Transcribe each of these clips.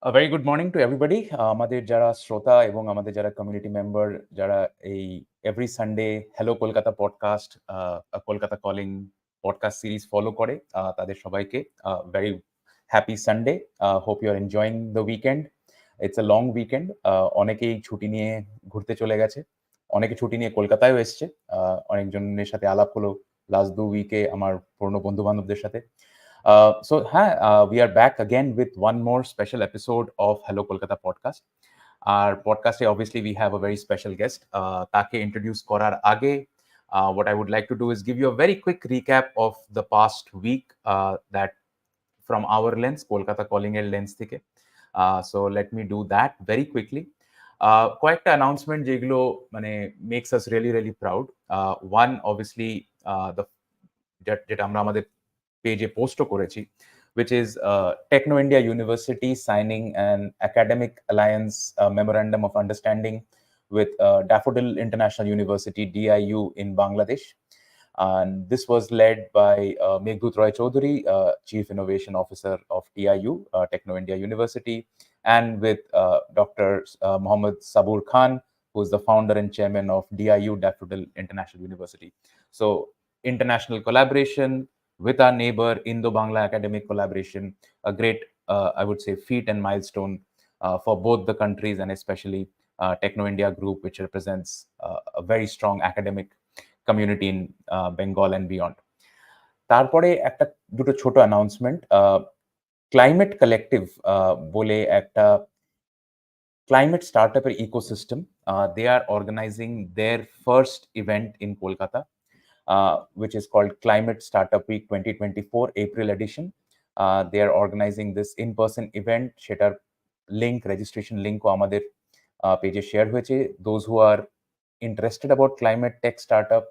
A very good morning to everybody. আমাদের যারা শ্রোতা এবং আমাদের যারা কমিউনিটি মেম্বার যারা এই every Sunday hello Kolkata podcast Kolkata calling podcast series follow করে তাদের সবাইকে very happy Sunday. Hope you are enjoying the weekend. It's a long weekend. অনেকেই ছুটি নিয়ে ঘুরতে চলে গেছে, অনেকে ছুটি নিয়ে কলকাতায়ও এসছে। অনেকজনের সাথে আলাপ হলো লাস্ট 2 উইকে আমার পুরনো বন্ধু বান্ধবদের সাথে। We are back again with one more special episode of Hello Kolkata podcast. Our podcast, obviously, we have a very special guest. Take introduce korar age. What I would like to do is give you a very quick recap of the past week that from our lens, Kolkata Calling lens theke. So let me do that very quickly. কয়েকটা announcement যেগুলো মানে makes us really really proud. One, obviously, the যেটা আমরা আমাদের পেজে পোস্টও করেছি, which is Techno India University signing an academic alliance memorandum of understanding with Daffodil International University DIU in Bangladesh. And this was led by Meghdut Roy Chaudhary, Chief Innovation Officer of DIU, Techno India University, and with Dr. Mohammad Sabur Khan, who is the founder and chairman of DIU, Daffodil International University. So international collaboration with our neighbor, Indo-Bangla academic collaboration, a great, I would say, feat and milestone for both the countries, and especially Techno India Group, which represents a very strong academic community in Bengal and beyond. তারপরে একটা দুটো ছোট announcement. Climate collective বলে একটা climate startup ecosystem. They are organizing their first event in Kolkata, which is called Climate Startup Week 2024 April edition. They are organizing this in-person event. সেটার link, registration লিঙ্কও আমাদের পেজে share হয়েছে। Those who are interested about climate tech startup,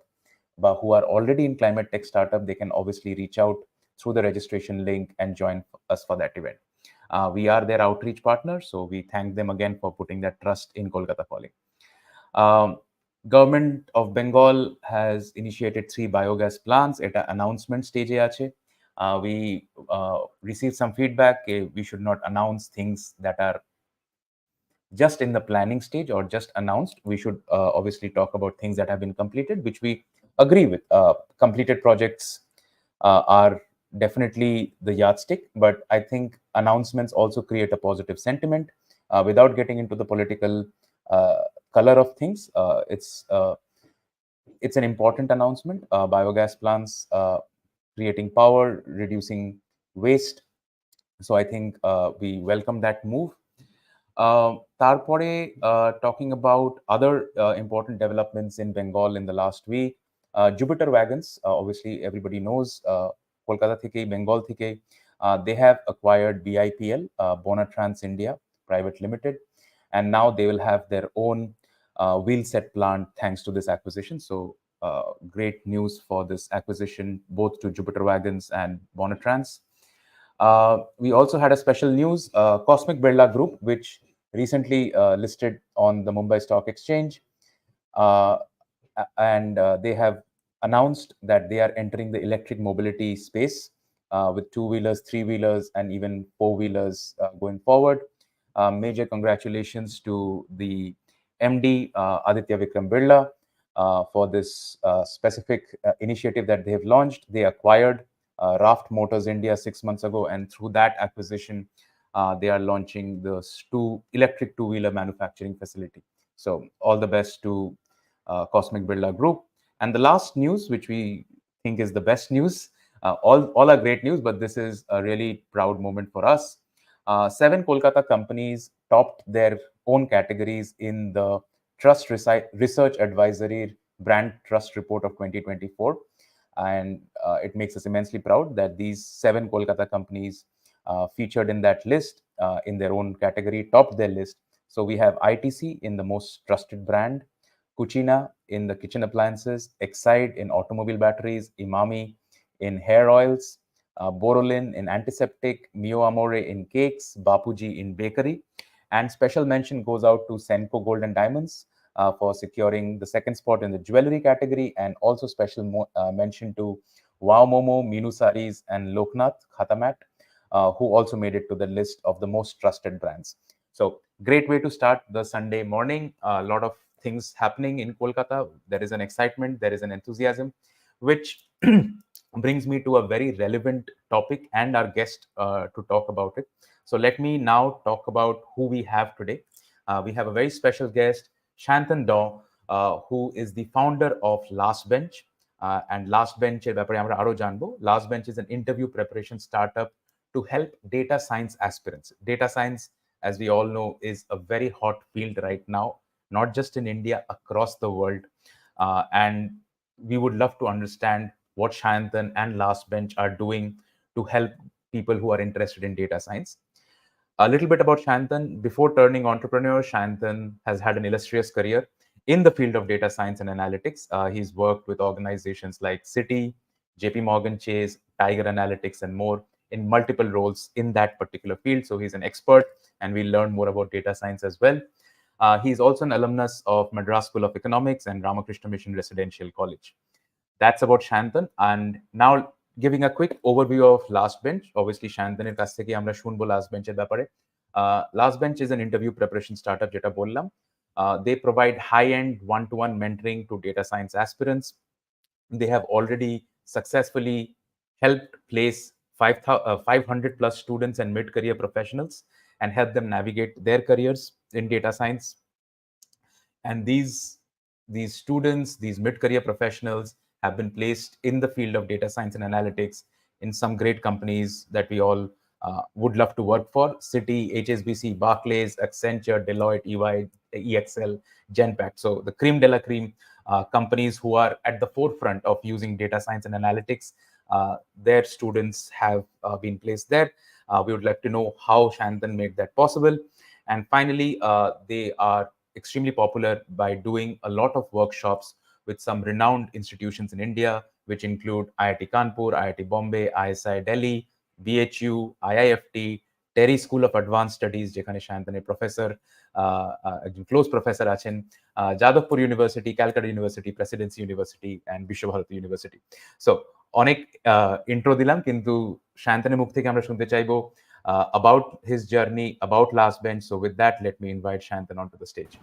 but who are already in climate tech startup, they can obviously reach out through the registration link and join us for that event. We are their outreach partner, so we thank them again for putting that trust in Kolkata Calling. Government of Bengal has initiated 3 biogas plants at an announcement stage. We received some feedback. We should not announce things that are just in the planning stage or just announced. We should obviously talk about things that have been completed, which we agree with. Completed projects are definitely the yardstick, but I think announcements also create a positive sentiment. Without getting into the political color of things, it's an important announcement. Biogas plants creating power, reducing waste. So I think we welcome that move. Tarpore, talking about other important developments in Bengal in the last week. Jupiter Wagons, obviously everybody knows, Kolkata theke, Bengal theke, they have acquired BIPL, Bonatrans India Private Limited, and now they will have their own wheel set plant thanks to this acquisition. So great news for this acquisition, both to Jupiter Wagons and Bonatrans. We also had a special news, Cosmic Birla Group, which recently listed on the Mumbai Stock Exchange, and they have announced that they are entering the electric mobility space with 2-wheelers, 3-wheelers, and even 4-wheelers going forward. Major congratulations to the MD, Aditya Vikram Birla, for this specific initiative that they have launched. They acquired Raft Motors India 6 months ago, and through that acquisition, they are launching the electric 2-wheeler manufacturing facility. So all the best to Cosmic Birla Group. And the last news, which we think is the best news, all are great news, but this is a really proud moment for us. 7 Kolkata companies topped their own categories in the Trust Research Advisory Brand Trust Report of 2024. And it makes us immensely proud that these 7 Kolkata companies featured in that list in their own category topped their list. So we have ITC in the most trusted brand, Cucina in the kitchen appliances, Exide in automobile batteries, Imami in hair oils, Borolin in antiseptic, Mio Amore in cakes, Bapuji in bakery. And special mention goes out to Senco Gold and Diamonds for securing the second spot in the jewelry category, and also special mention to Wow Momo, Minu Saris, and Loknath Khatamat who also made it to the list of the most trusted brands. So great way to start the Sunday morning. A lot of things happening in Kolkata. There is an excitement, there is an enthusiasm, which brings me to a very relevant topic and our guest to talk about it. So let me now talk about who we have today. We have a very special guest, Sayantan Dawn, who is the founder of Last Bench. And Last Bench এর ব্যাপারে আমরা আরো জানবো. Last Bench is an interview preparation startup to help data science aspirants. Data science, as we all know, is a very hot field right now, not just in India, across the world. And we would love to understand what Sayantan and Last Bench are doing to help people who are interested in data science. A little bit about Sayantan. Before turning entrepreneur, Sayantan has had an illustrious career in the field of data science and analytics. He's worked with organizations like Citi, JP Morgan Chase, Tiger Analytics, and more in multiple roles in that particular field. So he's an expert, and we'll learn more about data science as well. He's also an alumnus of Madras School of Economics and Ramakrishna Mission Residential College. That's about Sayantan. And now giving a quick overview of Last Bench. Obviously, Sayantaner কাছ থেকে আমরা শুনবো Last Bench এর ব্যাপারে. Last Bench is an interview preparation startup যেটা বললাম. They provide high-end one-to-one mentoring to data science aspirants. They have already successfully helped place 500 plus students and mid-career professionals and help them navigate their careers in data science. And these students, these mid-career professionals, have been placed in the field of data science and analytics in some great companies that we all would love to work for: Citi, HSBC, Barclays, Accenture, Deloitte, EY, EXL, Genpact. So the cream de la cream companies who are at the forefront of using data science and analytics, their students have been placed there. We would like to know how Sayantan made that possible. And finally, they are extremely popular by doing a lot of workshops with some renowned institutions in India, which include IIT Kanpur, IIT Bombay, ISI Delhi, BHU, IIFT, Terry School of Advanced Studies, যেখানে শায়ন্তানের professor, একজন close professor আছেন, Jadavpur University, Calcutta University, Presidency University and Visva Bharati University. So অনেক intro দিলাম, কিন্তু শায়ন্তানের মুখ থেকে আমরা শুনতে চাইবো about his journey, about Last Bench. So with that, let me invite Sayantan onto the stage.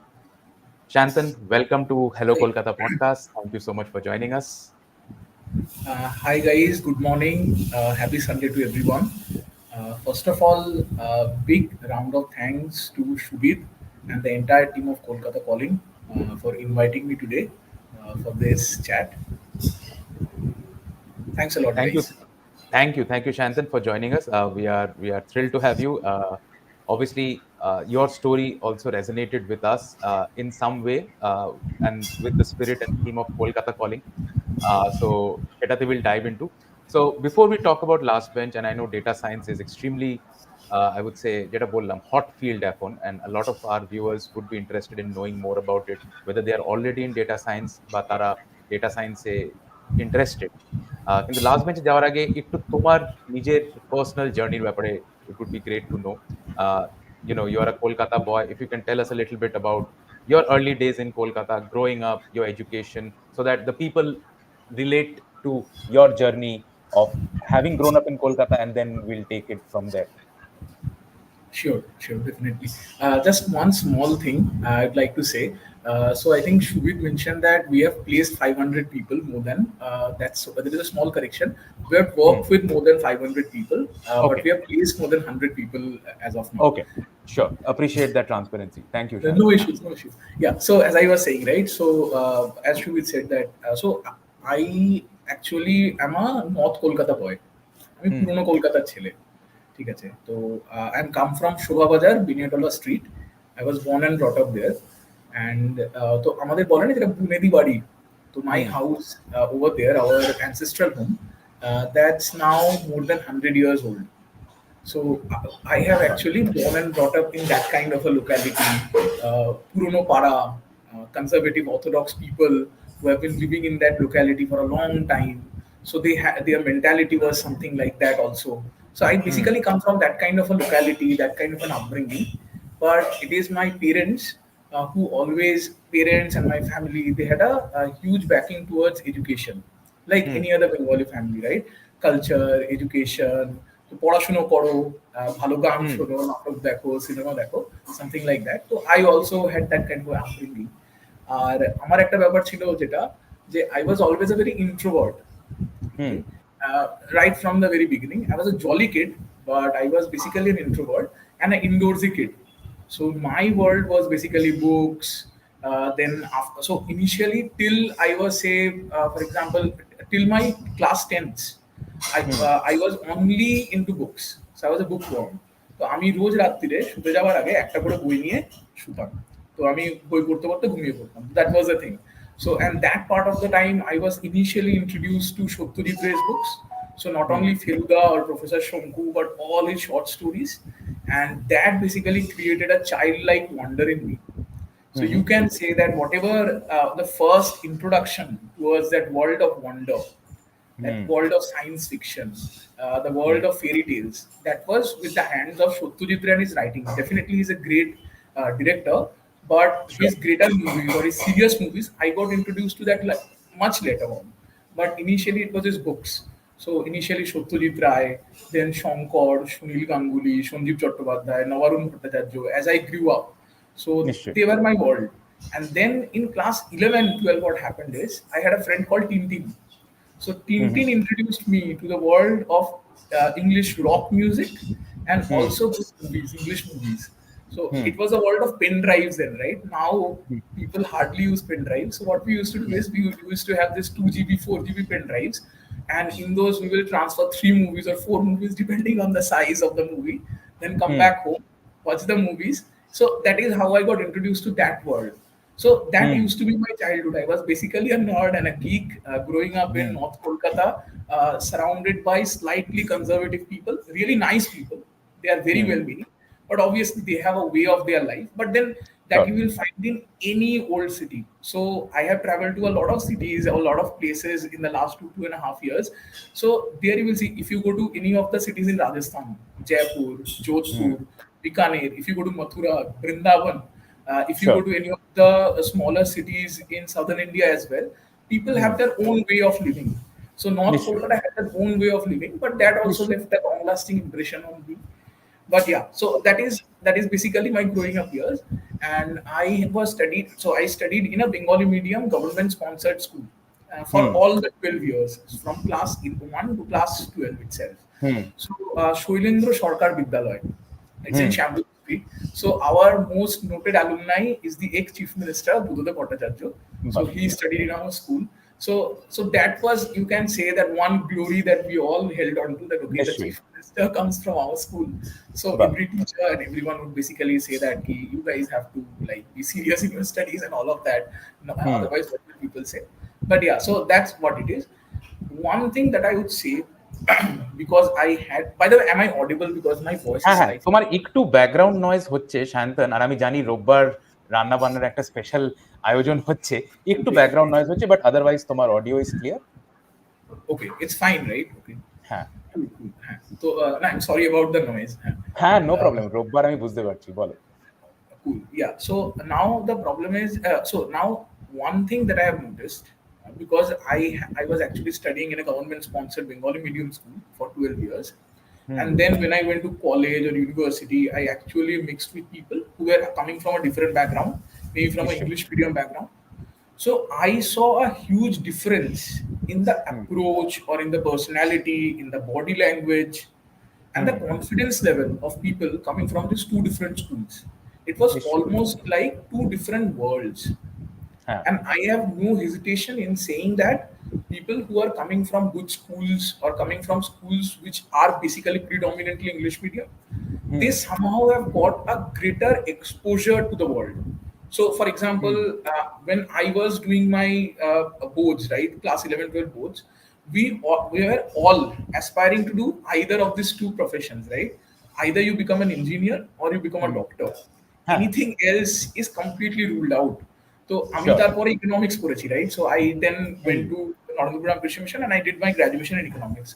Sayantan, welcome to Hello Kolkata podcast. Thank you so much for joining us. Hi guys, good morning. Happy Sunday to everyone. First of all, big round of thanks to Shubhit and the entire team of Kolkata Calling for inviting me today for this chat. Thanks a lot, Thank guys. Thank you, Sayantan, for joining us. We are thrilled to have you. Obviously, your story also resonated with us in some way, and with the spirit and theme of Kolkata Calling. So সেটাতে we'll dive into. So before we talk about Last Bench, and I know data science is extremely, I would say, যেটা বললাম, hot field এখন, and a lot of our viewers would be interested in knowing more about it, whether they are already in data science বা তারা data science এ interested. কিন্তু last বেঞ্চে যাওয়ার আগে একটু তোমার নিজের পার্সোনাল জার্নির ব্যাপারে it would be great to know. You are a Kolkata boy. If you can tell us a little bit about your early days in Kolkata, growing up, your education, so that the people relate to your journey of having grown up in Kolkata, and then we'll take it from there. Sure, definitely. Just one small thing I'd like to say. So I think Shubhit mentioned that we have placed 500 people more than there is a small correction. We have worked with more than 500 people, but we have placed more than 100 people as of now. Okay, sure. Appreciate that transparency. Thank you, Sayantan. No issues. Yeah. So as I was saying, right? So as Shubhit said that, so I actually am a North Kolkata boy. আমি পুরনো কলকাতার ছেলে, ঠিক আছে? তো I am come from Shobha Bazar, Binetola Street. I was born and brought up there. And তো আমাদের বলে না যেটা বুনেদি বাড়ি, তো my house over there, our ancestral home, that's now more than 100 years old. So I have actually born and brought up in that kind of a locality, Purono Para, conservative orthodox people who have been living in that locality for a long time. So their mentality was something like that also. So I basically come from that kind of a locality, that kind of an upbringing. But it is my parents who always, parents and my family, they had a huge backing towards education, like any other Bengali family, right? Culture, education. তো পড়াশুনো করো, ভালো গান শোনো, নাটক দেখো, cinema দেখো, something like that. তো I also had that kind of upbringing. আর আমার একটা ব্যাপার ছিল যেটা, যে I was always a very introvert. Okay. Right from the very beginning, I was a jolly kid, but I was basically an introvert and an indoorsy kid. So my world was basically books. Then after, so initially till I was say, for example, till my class 10th, I was only into books. So I was a bookworm. তো আমি রোজ রাত্রিরে শুতে যাওয়ার আগে একটা করে বই নিয়ে শুতাম। তো আমি বই পড়তে পড়তে ঘুমিয়ে পড়তাম। That was the thing. So, and that part of the time, I was initially introduced to Satyajit Ray's books. So, not only Feluda or Professor Shonku, but all his short stories. And that basically created a childlike wonder in me. So, you can say that whatever the first introduction towards that world of wonder, that world of science fiction, the world of fairy tales, that was with the hands of Satyajit Ray and his writing. Definitely, he's a great director, but his greater movies or his serious movies, I got introduced to that much later on. But initially, it was his books. So initially, Satyajit Ray, then Shankar, Sunil Ganguly, Sanjeev Chattopadhyay, Navarun Bhattacharya. As I grew up, so they were my world. And then in class 11, 12, what happened is I had a friend called Tintin. So Tintin introduced me to the world of English rock music and also movies, English movies. So it was a world of pen drives then, right? Now people hardly use pen drives. So what we used to do is we used to have this 2 GB, 4 GB pen drives, and in those we will transfer 3 movies or 4 movies depending on the size of the movie. Then come back home, watch the movies. So that is how I got introduced to that world. So that used to be my childhood. I was basically a nerd and a geek growing up in North Kolkata, surrounded by slightly conservative people, really nice people. They are very well meaning, but obviously they have a way of their life. But then that you will find in any old city. So I have traveled to a lot of cities, a lot of places in the last 2.5 years. So there you will see, if you go to any of the cities in Rajasthan, Jaipur, Jodhpur, Bikaner, if you go to Mathura, Vrindavan, if you go to any of the smaller cities in southern India as well, people have their own way of living. So North Kolkata had their own way of living, but that also left a long-lasting impression on me. But yeah, so that is basically my growing up years, and I studied in a Bengali medium government sponsored school for all the 12 years from class 1 to class 12 itself. So Shoilendra Sarkar Vidyalaya, it's in Shambhu Street. So our most noted alumni is the ex-chief minister Buddha Bhattacharya. So he studied in our school. So that was, you can say, that one glory that we all held on to, that okay, the chief minister comes from our school. So every teacher and everyone would basically say that you guys have to be serious in your studies and all of that. No, otherwise, what will people say? But yeah, so that's what it is. One thing that I would say, because I had, by the way, am I audible? Because my voice is slightly... তোমার একটু background noise হচ্ছে শান্তন, আর আমি জানি রোববার রান্না বান্নার একটা special আয়োজন হচ্ছে, একটু ব্যাকগ্রাউন্ড নয়েজ হচ্ছে, বাট আদারওয়াইজ তোমার audio is clear. Okay, it's fine, right? Okay. হ্যাঁ। তো I'm sorry about the noise. হ্যাঁ, নো প্রবলেম, রোববার আমি বুঝতে পারছি, বলো। Cool. Yeah. So now the problem is, so now one thing that I have noticed, because I was actually studying in a government sponsored Bengali medium school for 12 years. And then when I went to college or university, I actually mixed with people who were coming from a different background, maybe from an English medium background. So I saw a huge difference in the approach or in the personality, in the body language, and the confidence level of people coming from these two different schools. It was almost like two different worlds. And I have no hesitation in saying that people who are coming from good schools or coming from schools which are basically predominantly English medium, they somehow have got a greater exposure to the world. So, for example, when I was doing my boards, right, class 11, 12 boards, we were all aspiring to do either of these two professions, right? Either you become an engineer or you become a doctor. Anything else is completely ruled out. So, আমি তারপরে economics পড়েছি, right? So, I then went to Northern British Mission and I did my graduation in economics.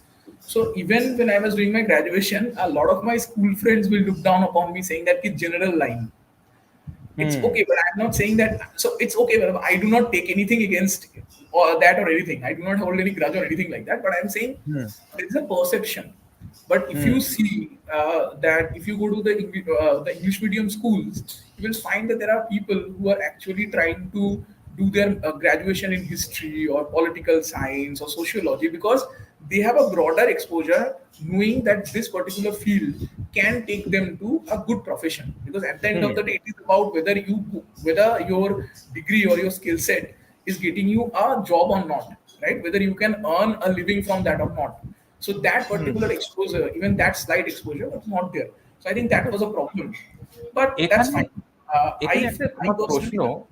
So, even when I was doing my graduation, a lot of my school friends will look down upon me saying that it's general line. It's okay, but I'm not saying that. So it's okay, but I do not take anything against that or anything. I do not hold any grudge or anything like that. But I'm saying there is a perception. But if you see that if you go to the English medium schools, you will find that there are people who are actually trying to do their graduation in history or political science or sociology because they have a broader exposure, knowing that this particular field can take them to a good profession. Because at the end of the day, it is about whether your degree or your skill set is getting you a job or not, right? Whether you can earn a living from that or not. So that particular exposure, even that slight exposure, was not there. So I think that was a problem. But that's এখানে fine. এখানে একটা I তোমার প্রশ্ন personally,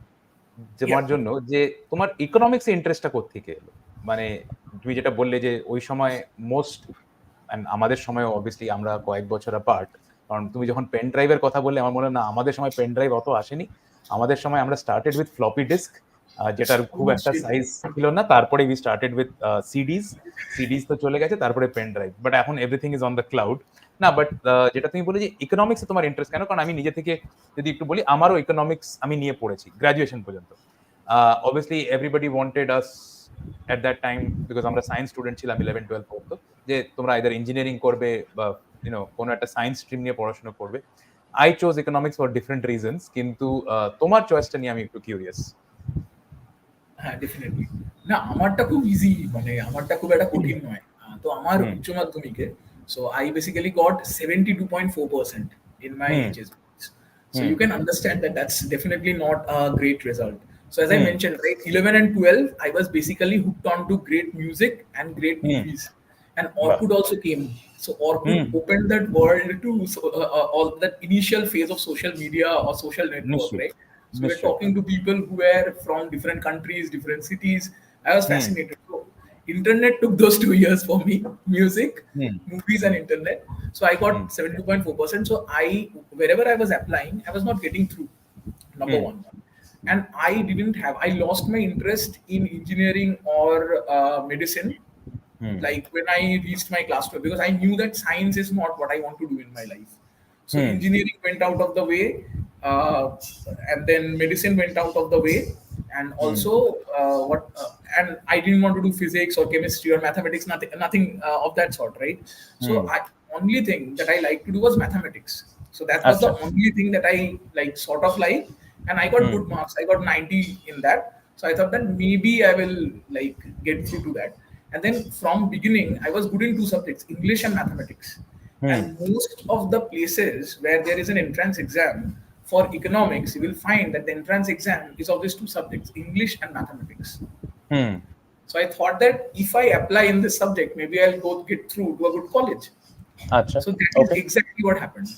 তোমার yeah, জন্য যে তোমার economics ইন্টারেস্টটা কোত্থেকে এলো? মানে তুমি যেটা বললে যে ওই সময় মোস্ট আমাদের সময় অবভিয়াসলি আমরা কয়েক বছর অ্যাপার্ট, কারণ তুমি যখন পেন ড্রাইভের কথা বললে আমার মনে হয় না আমাদের সময় পেন ড্রাইভ অত আসেনি। আমাদের সময় আমরা স্টার্টেড উইথ ফ্লপি ডিস্ক, যেটার খুব একটা সাইজ ছিল না। তারপরে উই স্টার্টেড উইথ সিডিজ। সিডিজ তো চলে গেছে, তারপরে পেন ড্রাইভ। বাট এখন everything is on the cloud. না, বাট যেটা তুমি বলে যে ইকোনমিক্সে তোমার ইন্টারেস্ট কেন? কারণ আমি নিজে থেকে যদি একটু বলি, আমারও ইকোনমিক্স আমি নিয়ে পড়েছি গ্রাজুয়েশন পর্যন্ত। Obviously everybody wanted us at that time, because আমরা সায়েন্স স্টুডেন্ট ছিলাম 11-12 পর্যন্ত, যে তোমরা আইদার ইঞ্জিনিয়ারিং করবে বা কোনো একটা সায়েন্স স্ট্রিম নিয়ে পড়াশোনা করবে। I chose economics for different reasons, কিন্তু তোমার চয়েসটা নিয়ে আমি একটু কিউরিয়াস। হ্যাঁ ডেফিনেটলি। না আমারটা খুব ইজি, মানে আমারটা খুব একটা কঠিন নয়। তো আমার উচ্চ মাধ্যমিকে so I basically goat 72.4% in my HS. So you can understand that that's definitely not a great result. So as I mentioned, right, 11 and 12, I was basically hooked on to great music and great movies. And Orkut also came. So Orkut opened that world to all that initial phase of social media or social network, right? So we're talking to people who were from different countries, different cities. I was fascinated. So internet took those 2 years for me, music, movies and internet. So I got 72.4%. So wherever I was applying, I was not getting through, number one. And I lost my interest in engineering or medicine. Like when I reached my class 12, because I knew that science is not what I want to do in my life. So engineering went out of the way, and then medicine went out of the way, and also and I didn't want to do physics or chemistry or mathematics, nothing of that sort, right? So only thing that I liked to do was mathematics. So that was the only thing that I like sort of like, and I got good marks. I got 90 in that. So I thought that maybe I will like get through to that. And then from beginning, I was good in two subjects, English and mathematics. And most of the places where there is an entrance exam for economics, you will find that the entrance exam is of these two subjects, English and mathematics. So I thought that if I apply in this subject, maybe I'll go get through to a good college. So that is exactly what happened.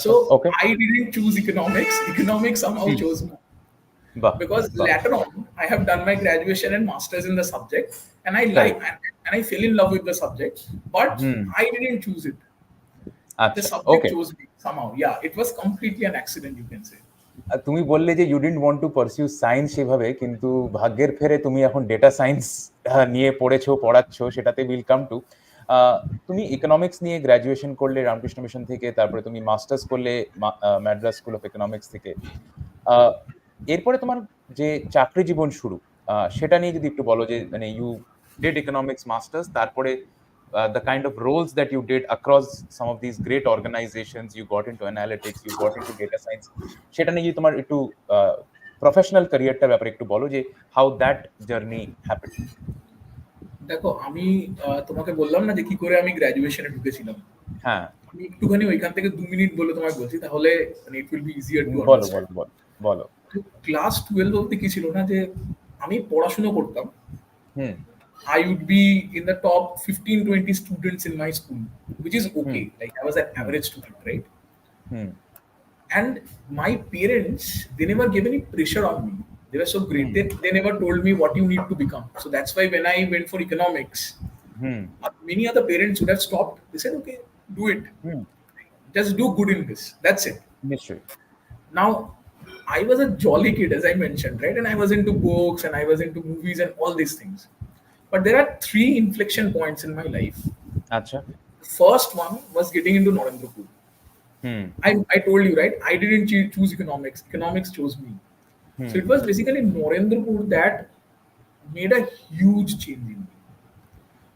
So I didn't choose economics. Economics somehow chose me. Because later on, I have done my graduation and masters in the subject, and I like and I fell in love with the subject, but I didn't choose it. The subject chose me somehow. Yeah, it was completely an accident, you can say. তুমি বললে যে you didn't want to pursue science সেভাবে, কিন্তু ভাগ্যের ফেরে তুমি এখন data science নিয়ে পড়াচ্ছ, সেটাতে উইল কাম টু। তুমি ইকোনমিক্স নিয়ে গ্র্যাজুয়েশন করলে রামকৃষ্ণ মিশন থেকে, তারপরে তুমি মাস্টার্স করলে ম্যাড্রাস স্কুল অফ ইকোনমিক্স থেকে। এরপরে তোমার যে চাকরি জীবন শুরু, সেটা নিয়ে যদি একটু বলো, যে মানে ইউ ডিড ইকোনমিক্স মাস্টার্স, তারপরে the kind of roles that you did across some of these great organizations, you got into analytics, you got into data science, সেটা নিয়ে তোমার একটু প্রফেশনাল ক্যারিয়ারটার ব্যাপারে একটু বলো, যে how that journey happened. দেখো আমি তোমাকে বললাম না যে কি করে আমি গ্র্যাজুয়েশনে ঢুকেছিলাম। হ্যাঁ, আমি একটুখানি ওইখান থেকে 2 মিনিট বলে তোমায় বলছি, তাহলে মানে it will be easier two বলো আন্ডারস্ট্যান্ড। বলো। ক্লাস 12 অবধি কি ছিল না যে আমি পড়াশোনা করতাম। I would be in the top 15-20 students in my school, which is okay. Like I was an average student, right? And my parents, they never gave any pressure on me. They were so great. They never told me what you need to become. So that's why when I went for economics, many other parents would have stopped. They said, okay, do it. Just do good in this. That's it. Now, I was a jolly kid, as I mentioned, right? And I was into books and I was into movies and all these things. But there are 3 inflection points in my life. Acha. The first one was getting into Narendrapur. I told you, right? I didn't choose economics. Economics chose me. So it was basically Narendrapur that made a huge change in me.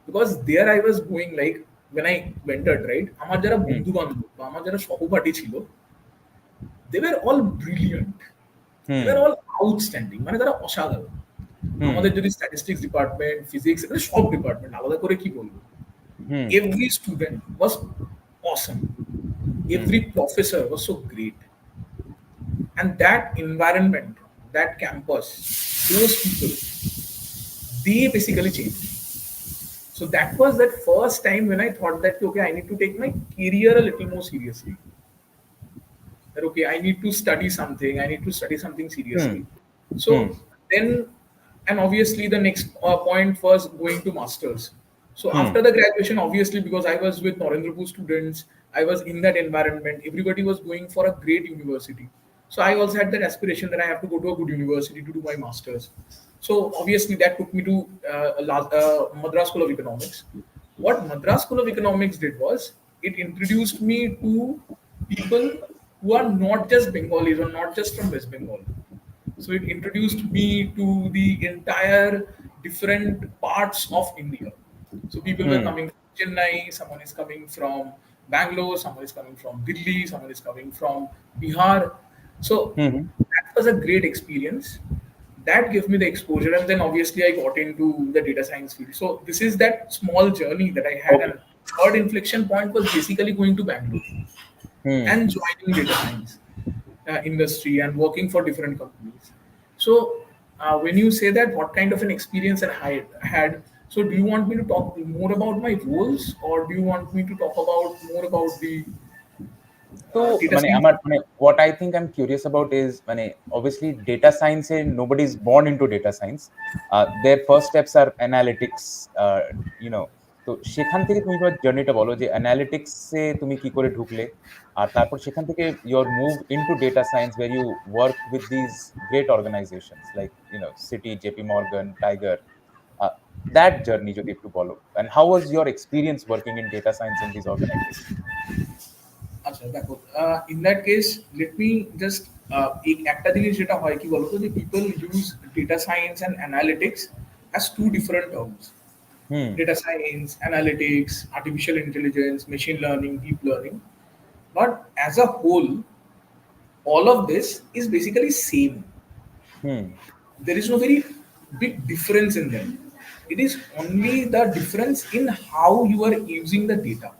Because there I was going like, when I entered, right, আমার যারা বন্ধু বান্ধব বা আমার যারা সহপাঠী ছিল, they were all brilliant. They were all outstanding. মানে তারা অসাধারণ। আমাদের যদি স্ট্যাটিস্টিক্স ডিপার্টমেন্ট, ফিজিক্স, এগুলো সব ডিপার্টমেন্ট আলাদা করে কি বলবো? Every student was awesome. Every professor was so great. And that environment, that campus, those people, they basically changed. So that was that first time when I thought that, okay, I need to take my career a little more seriously. That, okay, I need to study something, I need to study something seriously. So then, and obviously the next point was going to masters. So after the graduation, obviously, because I was with Narendrapur students, I was in that environment, everybody was going for a great university. So I also had that aspiration that I have to go to a good university to do my masters. So obviously that took me to Madras School of Economics. What Madras School of Economics did was, it introduced me to people who are not just Bengalis or not just from West Bengal. So it introduced me to the entire different parts of India. So people were coming from Chennai, someone is coming from Bangalore, someone is coming from Delhi, someone is coming from Bihar. So that was a great experience. That gave me the exposure, and then obviously I got into the data science field. So this is that small journey that I had, and third inflection point was basically going to Bangalore and joining data science industry and working for different companies. So when you say that, what kind of an experience that I had, so do you want me to talk more about my roles, or do you want me to talk about more about the তো data মানে science? আমার মানে what I think I'm curious about is মানে obviously data science A nobody is born into data science. Their first steps are analytics, you know. তো সেখান থেকে তুমি তোমার জার্নিটা বলো যে অ্যানালিটিক্স এ তুমি কি করে ঢুকলে, আর তারপর সেখান থেকে your move into data science where you work with these great organizations like Citi, JP Morgan, Tiger. Uh, that journey যদি একটু বলো, and how was your experience working in data science in these organizations? আচ্ছা দেখো, in that case let me just একটা জিনিস যেটা হয় কি বলতো, যে people use data science and analytics as two different terms. Data science, analytics, artificial intelligence, machine learning, deep learning, but as a whole, all of this is basically same. There is no very big difference in them. It is only the difference in how you are using the data.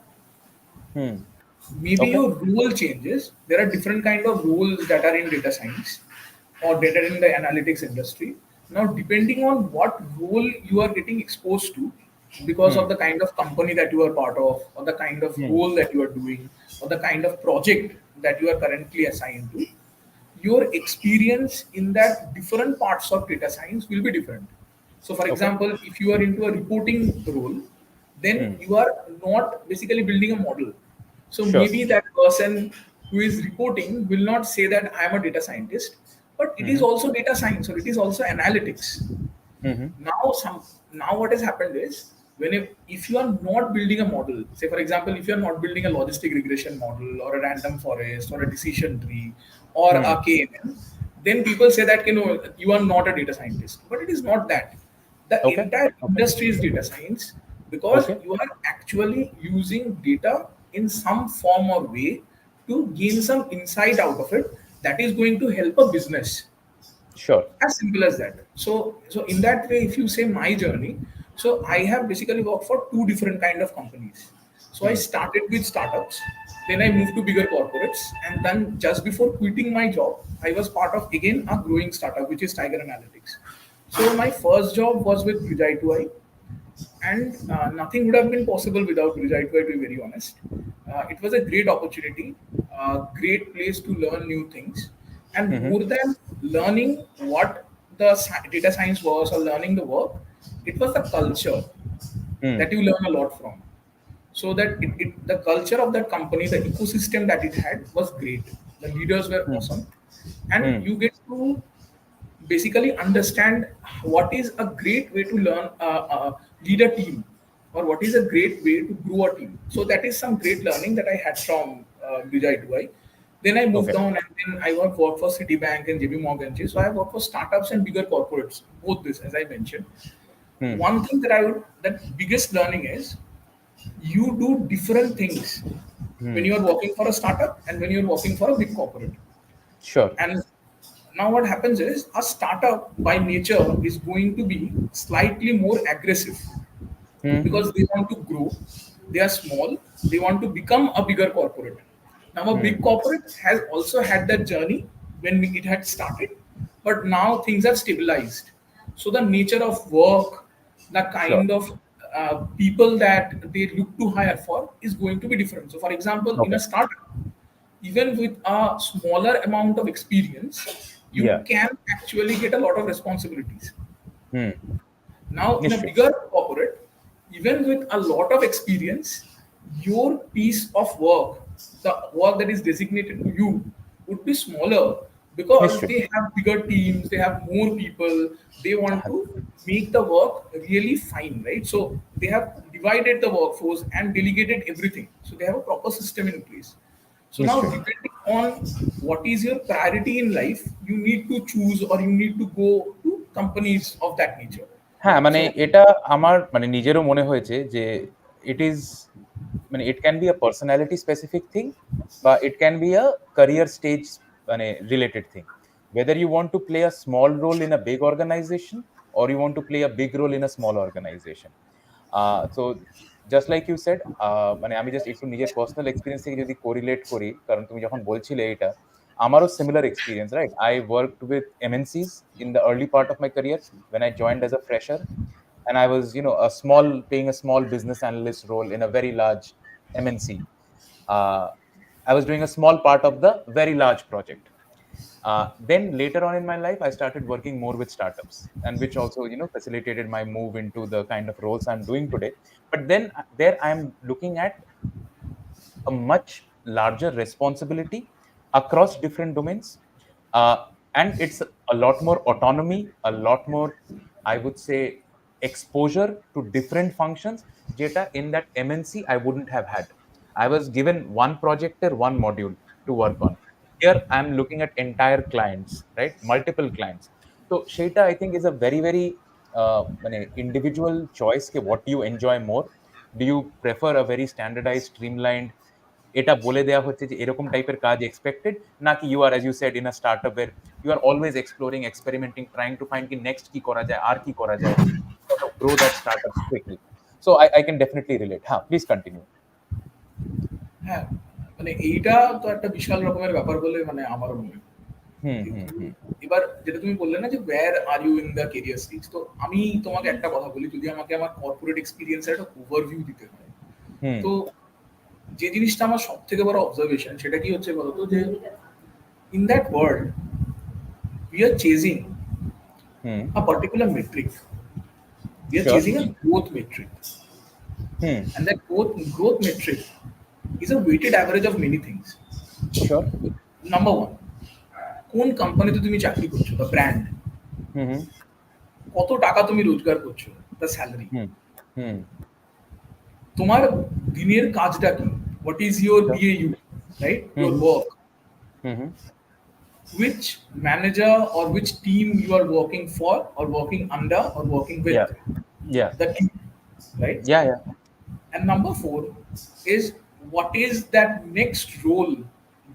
Maybe Okay. your role changes. There are different kind of roles that are in data science or data in the analytics industry. Now, depending on what role you are getting exposed to, because of the kind of company that you are part of, or the kind of role that you are doing, or the kind of project that you are currently assigned to, your experience in that different parts of data science will be different. So, for example, if you are into a reporting role, then you are not basically building a model. So Sure. maybe that person who is reporting will not say that I am a data scientist, but it is also data science, or it is also analytics. Now what has happened is, if you are not building a model, say for example, if you are not building a logistic regression model or a random forest or a decision tree or a KNN, then people say that you are not a data scientist. But it is not that. The entire industry is data science, because you are actually using data in some form or way to gain some insight out of it that is going to help a business. Sure. As simple as that. So in that way, if you say my journey, so I have basically worked for two different kind of companies. So I started with startups, then I moved to bigger corporates, and then just before quitting my job, I was part of again a growing startup, which is Tiger Analytics. So my first job was with Brijai 2i, and nothing would have been possible without Brijai 2i, to be very honest. It was a great opportunity, great place to learn new things, and more than learning what the data science was or learning the work, it was the culture that you learn a lot from. So that the culture of that company, the ecosystem that it had was great. The leaders were awesome, and you get to basically understand what is a great way to lead a team, or what is a great way to grow a team. So that is some great learning that I had from Brijai 2i. Then I moved on, and then I worked for Citibank and JP Morgan. So I worked for startups and bigger corporates, both this, as I mentioned. One thing that that biggest learning is, you do different things when you are working for a startup and when you're working for a big corporate. Sure. And now what happens is a startup by nature is going to be slightly more aggressive because they want to grow. They are small. They want to become a bigger corporate. Now, a big corporate has also had that journey when it had started, but now things have stabilized. So the nature of work, the Sure. kind of people that they look to hire for is going to be different. So, for example, in Okay. a startup, even with a smaller amount of experience, you Yeah. can actually get a lot of responsibilities. Hmm. Now, in a Nishray. bigger corporate, even with a lot of experience, your piece of work, the work that is designated to you, would be smaller because Nishray. they have bigger teams, they have more people, they want to make the work really fine, right? So they have divided the workforce and delegated everything. So they have a proper system in place. So now, Nishray. depending on what is your priority in life, you need to choose or you need to go to companies of that nature. হ্যাঁ, মানে So এটা আমার মানে নিজেরও মনে হয়েছে যে it is মানে it can be a personality specific thing বা it can be a career stage মানে related thing. Whether you want to play a small role in a big organization or you want to play a big role in a small organization. So just like you said, মানে আমি just একটু নিজের personal experience থেকে যদি correlate করি, কারণ তুমি যখন বলছিলে এটা, আমারও similar experience, right? I worked with MNCs in the early part of my career when I joined as a fresher, and I was, playing a small business analyst role in a very large MNC. Uh, I was doing a small part of the very large project. Then later on in my life, I started working more with startups, and which also, facilitated my move into the kind of roles I'm doing today. But then there I'm looking at a much larger responsibility across different domains. And it's a lot more autonomy, a lot more, I would say, exposure to different functions, Jeta, in that MNC I wouldn't have had. I was given one project or one module to work on. Here I'm looking at entire clients, right? Multiple clients. So Sheta, I think, is a very, very individual choice ke what do you enjoy more. Do you prefer a very standardized, streamlined, এটা বলে দেওয়া হচ্ছে যে এরকম টাইপের কাজ expected, নাকি you are, as you said, in a startup এর you are always exploring, experimenting, trying to find কি নেক্সট কি করা যায়, আর কি করা যায়, sort of grow that startup quickly. So I can definitely relate. হ্যাঁ, প্লিজ কন্টিনিউ। হ্যাঁ, মানে এইটা তো একটা বিশাল রকমের ব্যাপার বলে মানে আমারও মনে হয়। হুম, হুম, কিন্তু হুম, এবার যেটা তুমি বললে না যে where are you in the career stage, তো আমি তোমাকে একটা কথা বলি, যদি আমাকে আমার কর্পোরেট এক্সপিরিয়েন্সের একটা ওভারভিউ দিতে হয়, হুম, তো যে জিনিসটা আমার সব থেকে বড় অবজারভেশন সেটা কি হচ্ছে বলতো, যে in that world we are chasing hmm, a particular metric. We are sure, chasing a growth metric, hmm, and that growth metric is a weighted average of many things. Sure, Number one, কোন কোম্পানিতে তুমি চাকরি করছো, the brand, হুম, হুম, কত টাকা তুমি রোজগার করছো, দ্য স্যালারি, হুম, হুম, তোমার দিনের কাজটা কি, what is your sure, BAU, right, hmm, your hmm, work, hmm, hmm, which manager or which team you are working for or working under or working with, yeah, yeah, the team, right? yeah, yeah, And number four is what is that next role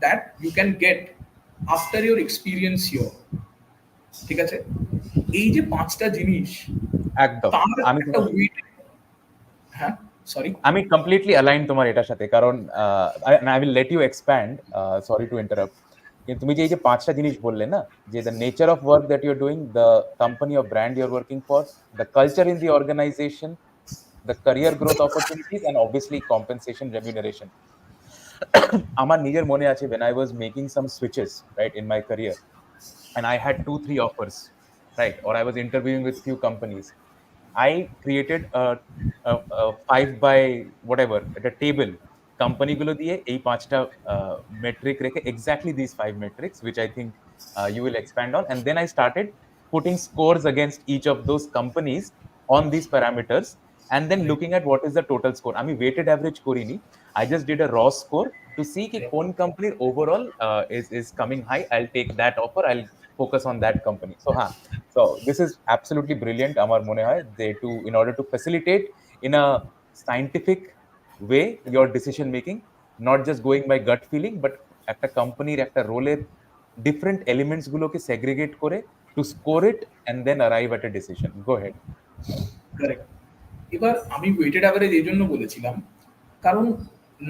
that you can get after your experience here. ঠিক আছে, এই যে পাঁচটা জিনিস, একদম। তার আমি একটা তোমার ওয়েট, হ্যাঁ সরি, আমি কমপ্লিটলি অ্যালাইন তোমার এটার সাথে, কারণ I will let you expand, sorry to interrupt. কিন্তু তুমি যে এই যে পাঁচটা জিনিস বললে না, যে the nature of work that you are doing, the company or brand you are working for, the culture in the organisation, the career growth opportunities, and obviously compensation, remuneration. আমার নিজের মনে আছে when I was making some switches, right, in my career, and I had 2-3 offers, right, or I was interviewing with few companies, I created a 5 by whatever, at a table, কোম্পানিগুলো দিয়ে এই পাঁচটা metric রেখে, exactly these 5 metrics, which I think you will expand on, and then I started putting scores against each of those companies on these parameters, and then looking at what is the total score. আমি weighted average করিনি, I just did a raw score to see ki কোন company overall is coming high. I'll take that offer, I'll focus on that company. So so this is absolutely brilliant, আমার মনে হয়, যে to, in order to facilitate in a scientific way your decision making, not just going by gut feeling, but একটা কোম্পানির একটা রোলের different elements গুলোকে segregate করে to score it and then arrive at a decision. Go head. Correct. এবার আমি weighted average এই জন্য বলেছিলাম কারণ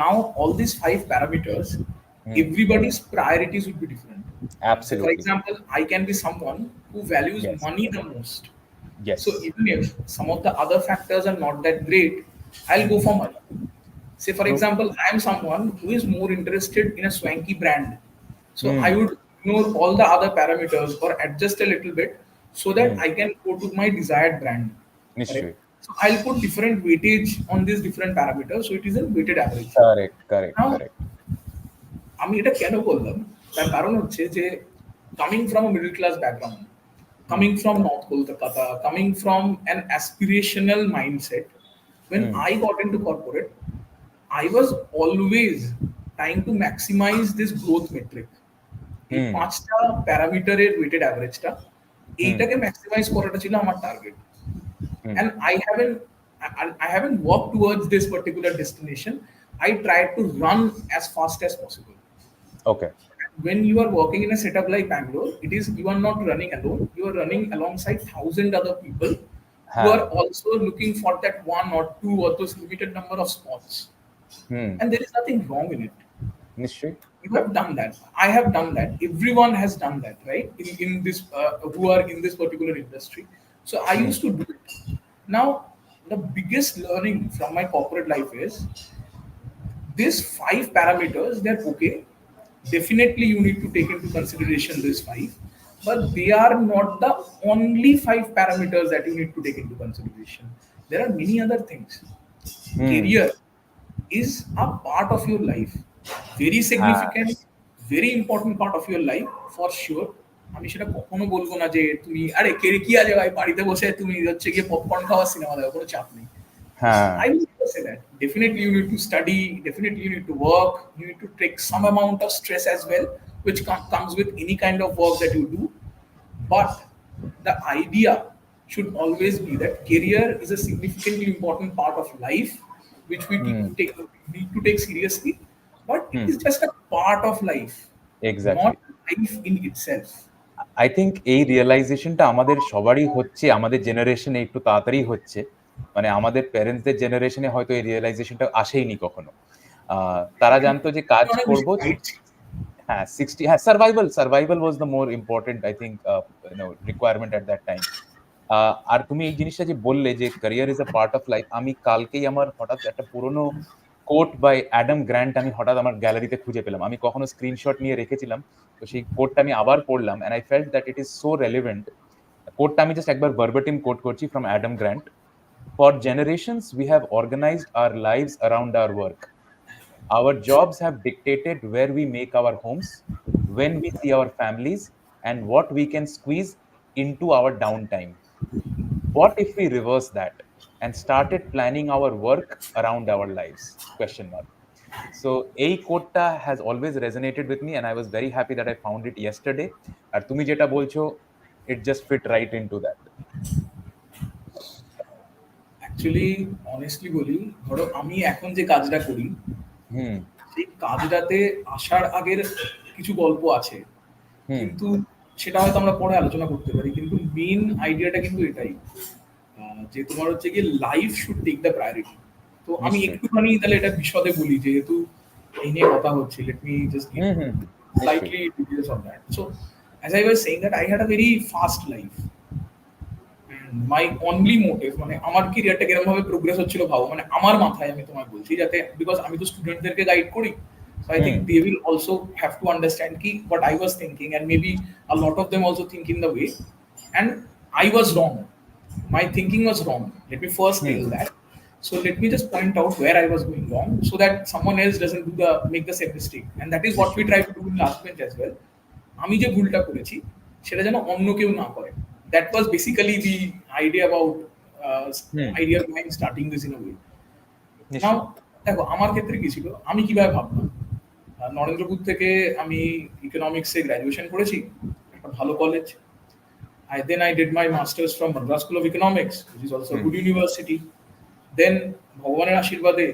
now all this 5 parameters, everybody's priorities would be different. So for Absolutely. example, I can be someone who values Yes. money the most. Yes. So even if some of the other factors are not that great, I'll go for money. Say for True. example, I am someone who is more interested in a swanky brand. So I would ignore all the other parameters or adjust a little bit so that I can go to my desired brand. নিশ্চয়ই। Correct? So I'll put different weightage on these different parameters. So it is a weighted average. Correct correct Now, correct. আমি এটা কেন বললাম তার কারণ হচ্ছে যে coming from middle class background, coming from north Kolkata, coming from an aspirational mindset, when I got into corporate, I was always trying to maximize this growth metric. এই পাঁচটা প্যারামিটারের ওয়েটেড অ্যাভারেজটা, এইটাকে ম্যাক্সিমাইজ করাটা ছিল আমার target. And I haven't walked towards this particular destination. I tried to run as fast as possible. Okay. When you are working in a setup like Bangalore, it is you are not running alone. You are running alongside 1,000 other people who are also looking for that one or two or those limited number of spots. And there is nothing wrong in it. নিশ্চয়ই। You have done that. I have done that. Everyone has done that, right? In this who are in this particular industry. So I used to do it. Now, the biggest learning from my corporate life is these 5 parameters. They're okay. Definitely, you need to take into consideration these 5, but they are not the only 5 parameters that you need to take into consideration. There are many other things. Career is a part of your life, very significant, very important part of your life for sure. আমি সেটা কখনো বলবো না যে তুমি আরে কি আছে ভাই বাড়িতে বসে তুমি হচ্ছে গিয়ে পপকর্ন খাওয়া সিনেমা দেখো, কোনো চাপ নেই। I will never say that. Definitely you need to study, definitely you need to work, you need to take some amount of stress as well, which comes with any kind of work that you do. But the idea should always be that career is a significantly important part of life, which we need to take seriously. But it is just a part of life, Exactly. not life in itself. I think এই রিয়েলাইজেশনটা আমাদের সবারই হচ্ছে, আমাদের জেনারেশনে একটু তাড়াতাড়ি হচ্ছে, মানে আমাদের প্যারেন্টসদের জেনারেশনে হয়তো এই রিয়েলাইজেশনটা আসেইনি কখনো। তারা জানতো যে কাজ করব, হ্যাঁ 60, হ্যাঁ survival was the more important I think requirement at that time. আর তুমি এই জিনিসটা যে বললে যে career is a part of life, আমি কালকেই আমার হঠাৎ একটা পুরনো কোট বাই অ্যাডাম গ্র্যান্ট আমি হঠাৎ আমার গ্যালারিতে খুঁজে পেলাম। আমি কখনো স্ক্রিনশট নিয়ে রেখেছিলাম, তো সেই কোটটা আমি আবার পড়লাম and I felt that it is so relevant. কোটটা আমি জাস্ট একবার ভার্বাটিম কোট করছি from Adam Grant. For generations we have organised our lives around our work. Our jobs have dictated where we make our homes, when we see our families, and what we can squeeze into our downtime. What if we reverse that and started planning our work around our lives? Question mark. So এই কোডটা has always resonated with me and I was very happy that I found it yesterday. আর তুমি যেটা বলছো, it just fit right into that. Actually honestly বলি, ধরো আমি এখন যে কাজটা করি, সেই কাজটাতে আসার আগের কিছু গল্প আছে, কিন্তু সেটা হয়তো আমরা পরে আলোচনা করতে পারি। কিন্তু মেইন আইডিয়াটা কিন্তু এটাই যে তোমার হচ্ছে গিয়ে life should take the priority. তো আমি একটুখানি তাহলে এটা বিশদে বলি, যেহেতু এই নিয়ে কথা হচ্ছে, let me just give slightly details on that. So as I was saying that I had a very fast life and my only motive, মানে আমার ক্যারিয়ারটা কিরকম ভাবে প্রোগ্রেস হচ্ছিল ভাবো, মানে আমার মাথায় আমি তোমায় বলছি, যাতে বিকজ আমি তো স্টুডেন্টদেরকে গাইড করি, so I think they will also have to understand ki what I was thinking and maybe a lot of them also think in the way, and I was wrong, my thinking was wrong. Let me first tell that. So let me just point out where I was going wrong so that someone else doesn't make the same mistake, and that is what we try to do in last bench as well. আমি যে ভুলটা করেছি সেটা যেন অন্য কেউ না করে। That was basically the idea about idea behind starting this in a way. Now দেখো আমার ক্ষেত্রে কি ছিল, আমি কিভাবে ভাবলাম, নরেন্দ্রপুর থেকে আমি ইকোনমিক্সে গ্র্যাজুয়েশন করেছি, একটা ভালো college. Then I did my masters from Madras School of Economics, which is also a good university. Then ভগবানের আশীর্বাদে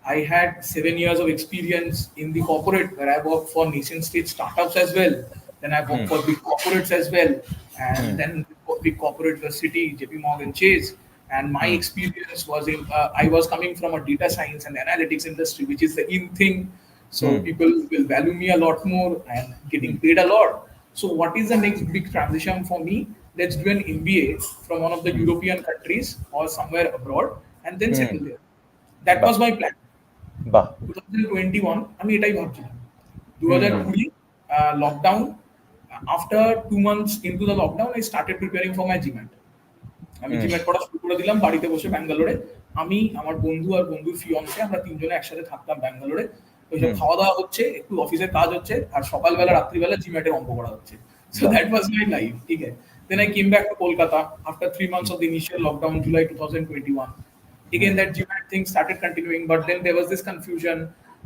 I had 7 years of experience in the corporate where I worked for nation state startups as well. Then I worked for big corporates as well. And then big corporates were Citi, JP Morgan Chase. And my experience was I was coming from a data science and analytics industry, which is the in thing. So people will value me a lot more and getting paid a lot. So what is the next big transition for me? Let's do an MBA from one of the European countries or somewhere abroad and then settle there. That was my plan. বাহ 2021 আমি এটাই ভাবছিলাম 2020 lockdown after 2 months into the lockdown I started preparing for my GMAT আমি GMAT পড়া শুরু করে দিলাম বাড়িতে বসে ব্যাঙ্গালোরে আমি আমার বন্ধু আর বন্ধুর ফিয়ন্সে আমরা তিনজনে একসাথে থাকতাম ব্যাঙ্গালোরে ওইসব খাওয়া দাওয়া হচ্ছে একটু অফিসের কাজ হচ্ছে আর সকালবেলা রাত্রিবেলা জিম্যাটের অঙ্ক করা হচ্ছে so that was my life ঠিক আছে then I came back to Kolkata after 3 months of the initial lockdown July 2021 again that GMAT thing started continuing but then there was this confusion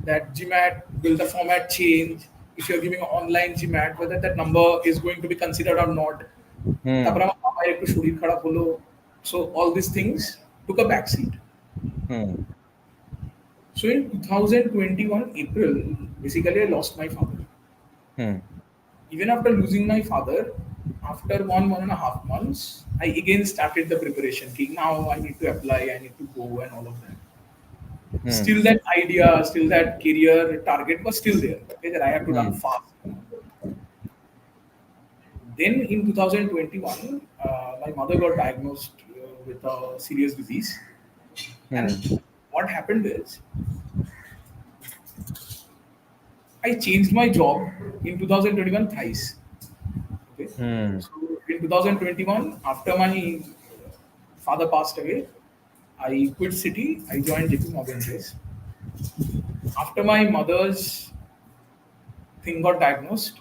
that GMAT will the format change if you're giving an online GMAT whether that number is going to be considered or not তারপর আমার বাবার একটু শরীর খারাপ হলো so all these things took a back seat so in 2021 April basically I lost my father even after losing my father after 1.5 months I again started the preparation now I need to apply I need to go and all of that still that idea still that career target was still there okay, that I have to run fast then in 2021 my mother got diagnosed with a serious disease and what happened is I changed my job in 2021 thrice okay so in 2021 after my father passed away I quit Citi I joined JP Morgan Chase after my mother's thing got diagnosed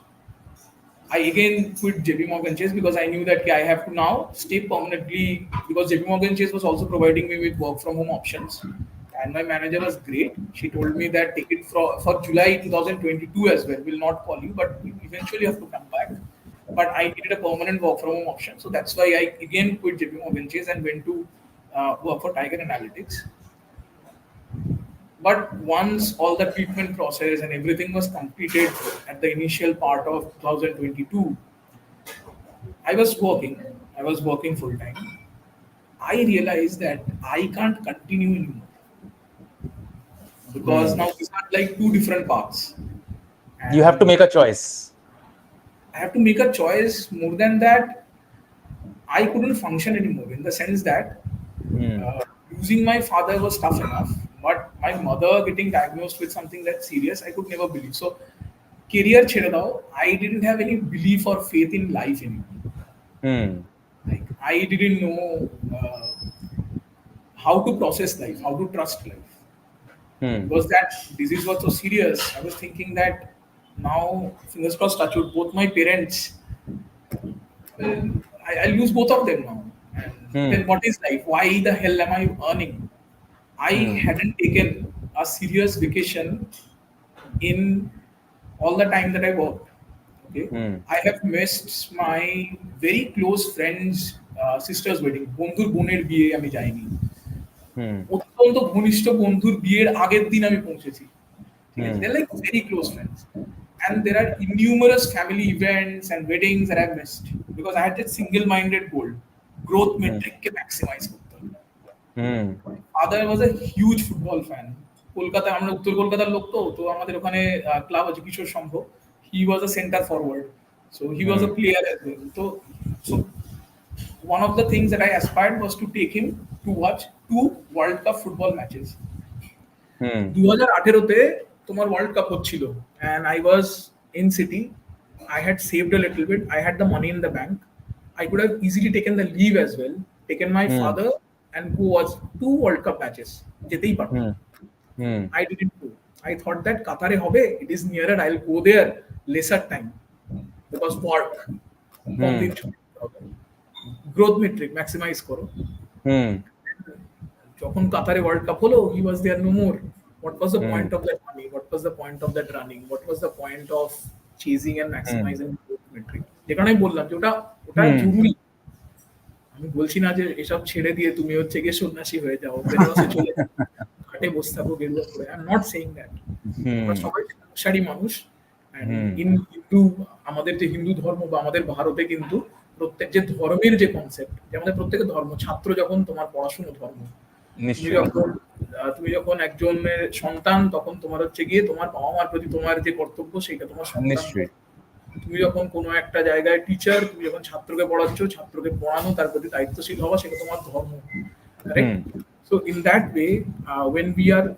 I again quit JP Morgan Chase because I knew that I have to now stay permanently because JP Morgan Chase was also providing me with work from home options and my manager was great. She told me that take it for July 2022 as well. We'll not call you but you eventually have to come back. But I needed a permanent work from home option. So that's why I again quit JP Morgan Chase and went to work for Tiger Analytics. But once all the treatment process and everything was completed at the initial part of 2022, I was working full time. I realized that I can't continue anymore because now these are like two different paths. And you have to make a choice I have to make a choice. More than that, I couldn't function anymore in the sense that losing my father was tough enough. But my mother getting diagnosed with something that's serious, I could never believe. So, career chhede dao, I didn't have any belief or faith in life anymore. Like I didn't know how to process life, how to trust life. Because that disease was so serious, I was thinking that now, fingers crossed, touch wood, both my parents, I'll lose both of them now. And then what is life? Why the hell am I earning? I hadn't taken a serious vacation in all the time that I worked. Okay, I have missed my very close friends' sister's wedding. বন্ধুর বোনের বিয়ে আমি যাইনি। অত্যন্ত ঘনিষ্ঠ বন্ধুর বিয়ের আগের দিন আমি পৌঁছেছি। They're like very close friends, and there are innumerous family events and weddings that I've missed because I had that single-minded goal, growth metric ke maximize করতে হবে। Father was a huge football fan. Kolkata আমরা উত্তর কলকাতার লোক তো আমাদের ওখানে club আছে কিশোর সংঘ he was a center forward so he was a player as well so one of the things that I aspired was to take him to watch 2 World Cup football matches 2018 তে তোমার World Cup হচ্ছিল and I was in Citi I had saved a little bit I had the money in the bank I could have easily taken the leave as well taken my father and who was 2 World Cup matches যেতেই পারতো I didn't go I thought that Qatar hobe it is nearer I'll go there lesser time because work growth metric maximize koro যখন কাতারে world cup হলো he was there no more what was the point of that money what was the point of that running what was the point of chasing and maximizing growth metric যেটা আমি বললাম যে ওটা জরুরি আমি বলছি না যে এসব ছেড়ে দিয়ে তুমি হচ্ছে গিয়ে সন্ন্যাসী হয়ে যাও বেনারসে চলে যাও ঘাটে বসে থাকো গেরুয়া পরে, I am not saying that. আমরা হুম সবাই সংসারী মানুষ। অ্যান্ড হুম ইন হিন্দু, আমাদের যে হিন্দু ধর্ম বা আমাদের ভারতে কিন্তু প্রত্যেক যে ধর্মের যে কনসেপ্ট, যে আমাদের প্রত্যেকের ধর্ম, ছাত্র যখন তোমার পড়াশুনো ধর্ম, তুমি নিশ্চয়ই যখন তুমি যখন একজনের সন্তান, তখন তোমার হচ্ছে গিয়ে তোমার বাবা মার প্রতি তোমার যে কর্তব্য সেটা তোমার সন্তান। নিশ্চয়ই তুমি যখন কোনো একটা জায়গায় টিচার, তুমি যখন ছাত্রকে পড়াচ্ছ, ছাত্রকে পড়ানো, তার প্রতি দায়িত্বশীল হওয়া, সেটা তোমার ধর্ম। হুম Correct? So in that way, when we are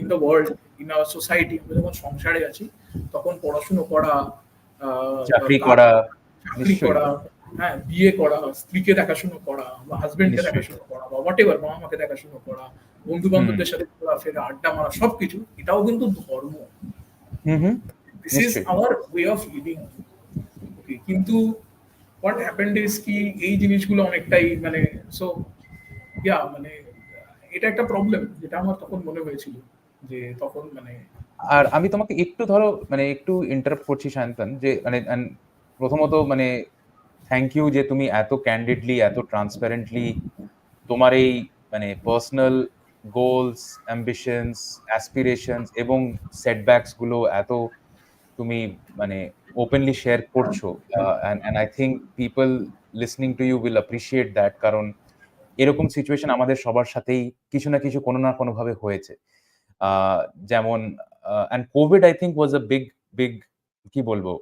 in the world, in our society, আমরা যখন সংসারে আছি, তখন পড়াশুনো করা, চাকরি তার করা চাকরি নিশ্চয়ই করা, হ্যাঁ, বিয়ে করা, স্ত্রীকে দেখাশুনো করা, বা হাজবেন্ডকে নিশ্চয়ই দেখাশুনো করা, বা হোয়াট এভার, বাবা মাকে দেখাশুনো করা, বন্ধু হুম বান্ধবদের সাথে ঘোরাফেরা, আড্ডা মারা, সবকিছু এটাও কিন্তু ধর্ম। হুম হুম দিস ইজ নিশ্চয়ই। Hour way of living. কিন্তু হোয়াট হ্যাপেন্ড ইজ কি এই জিনিসগুলো অনেকটাই মানে, সো মানে এটা একটা প্রবলেম, যেটা আমার তখন মনে হয়েছিল, যে তখন মানে আর আমি তোমাকে একটু ধরো মানে একটু ইন্টারাপ্ট করছি সায়ন্তন, যে মানে প্রথমত মানে থ্যাংক ইউ যে তুমি এত ক্যান্ডিডলি এত ট্রান্সপারেন্টলি তোমার এই মানে পার্সোনাল গোলস, অ্যাম্বিশনস, অ্যাসপিরেশনস এবং সেটব্যাকস গুলো এত তুমি মানে ওপেনলি শেয়ার করছো। And I think people listening to you will appreciate that, কারণ এরকম সিচুয়েশন আমাদের সবার সাথেই কিছু না কিছু কোনো না কোনো ভাবে হয়েছে। আহ, যেমন and Covid I think was a big big কি বলবো,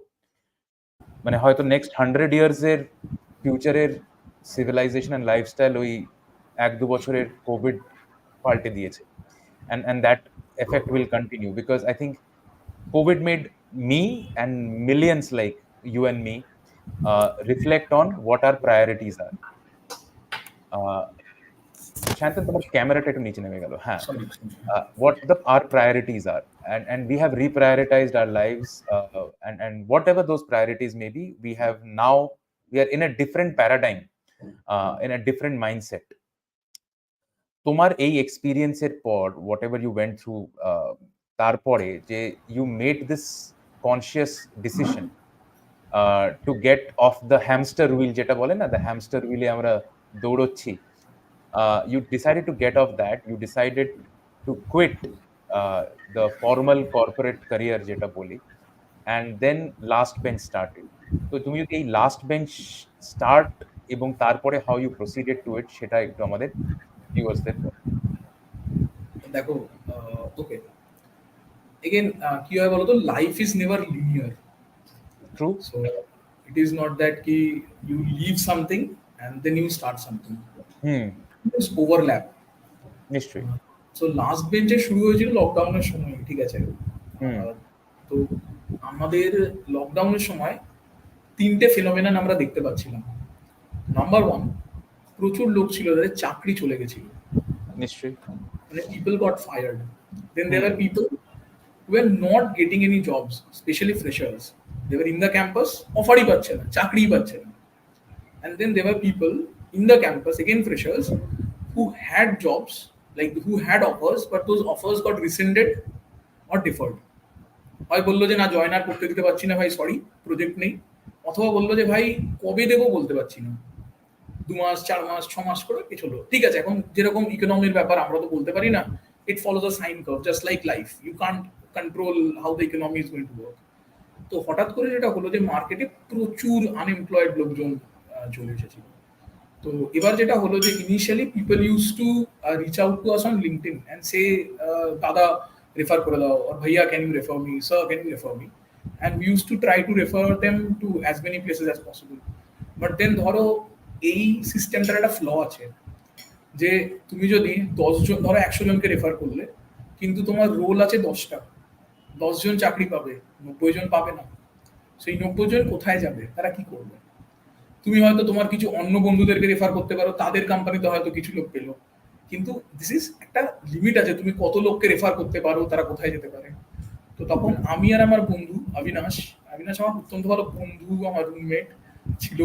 মানে হয়তো নেক্সট 100 ইয়ার্স এর ফিউচারের সিভিলাইজেশন এন্ড লাইফস্টাইল ওই 1-2 বছরের কোভিড পাল্টে দিয়েছে। And that effect will continue because I think COVID made me and millions like you and me reflect on what our priorities are. শান্তন, তোমার ক্যামেরাটা একটু নিচে নেমে গেল, হ্যাঁ। Sorry. What our priorities are, and we have reprioritized our lives, and whatever those priorities may be, we are in a different paradigm, in a different mindset. তোমার এই এক্সপিরিয়েন্সের পর whatever you went through, তারপরে যে you made this conscious decision to get off the hamster wheel, যেটা বলে না, the hamster হুইলে আমরা দৌড়চ্ছি, you decided to get off that, you decided to quit the formal corporate career যেটা বলি, and then last bench started. তো তুমি যদি এই লাস্ট বেঞ্চ স্টার্ট এবং তারপরে হাউ ইউ প্রসিডেড টু ইট সেটা একটু আমাদের ভিউয়ার্সদের বলো। দেখো, ওকে, এগেন কি হয় বলতো, life is never linear. True. So it is not that কি you leave something and then you start something, hmm it's overlap. নিশ্চয়ই। সো লাস্ট বেঞ্চে শুরু হয়েছিল লকডাউনের সময়, ঠিক আছে। হুম তো আমাদের লকডাউনের সময় তিনটে ফেনোমেনন আমরা দেখতে পাচ্ছিলাম। নাম্বার ওয়ান, প্রচুর লোক ছিল যাদের চাকরি চলে গেছিল, নিশ্চয়ই। মানে people got fired. Then there hmm were people who were not getting any jobs, especially freshers. They were in the campus, অফারই পাচ্ছে না, চাকরিই পাচ্ছে না। And then there were people in the campus, again freshers, who had jobs, like who had offers, but those offers got rescinded or deferred. হয় বললো যে না, join আর করতে দিতে পারছি না ভাই, সরি প্রজেক্ট নেই, অথবা বললো যে ভাই কবে দেবো বলতে পারছি না, 2 মাস, 4 মাস, 6 মাস করে কিছু হলো, ঠিক আছে। এখন যেরকম ইকোনমির ব্যাপার আমরা তো বলতে পারি না, it follows a sine curve just like life, you can't control how the economy is going to work. তো হঠাৎ করে যেটা হলো যে মার্কেটে প্রচুর আনএমপ্লয়েড লোকজন চলে এসেছিল। তো এবার যেটা হলো যে initially people use to reach out to us on LinkedIn and say দাদা রেফার করে দাও, or ভাইয়া can you refer me, sir can you refer me, and we use to try to refer them to as many places as possible. But then ধরো এই সিস্টেমটার একটা flaw আছে, যে তুমি যদি 10 জন, ধরো 100 জনকে রেফার করলে, কিন্তু তোমার রোল আছে 10টা, 10 জন চাকরি পাবে, 90 জন পাবে না। সেই 90 জন কোথায় যাবে, তারা কি করবে? তুমি হয়তো তোমার কিছু অন্য বন্ধুদেরকে রেফার করতে পারো, তাদের কোম্পানিতে হয়তো কিছু লোক পেলো, কিন্তু দিস ইজ একটা লিমিট আছে, তুমি কত লোককে রেফার করতে পারো, তারা কোথায় যেতে পারে। তো তখন আমি আর আমার বন্ধু অবিনাশ, আমার অত্যন্ত ভালো বন্ধু, আমার রুমমেট ছিল,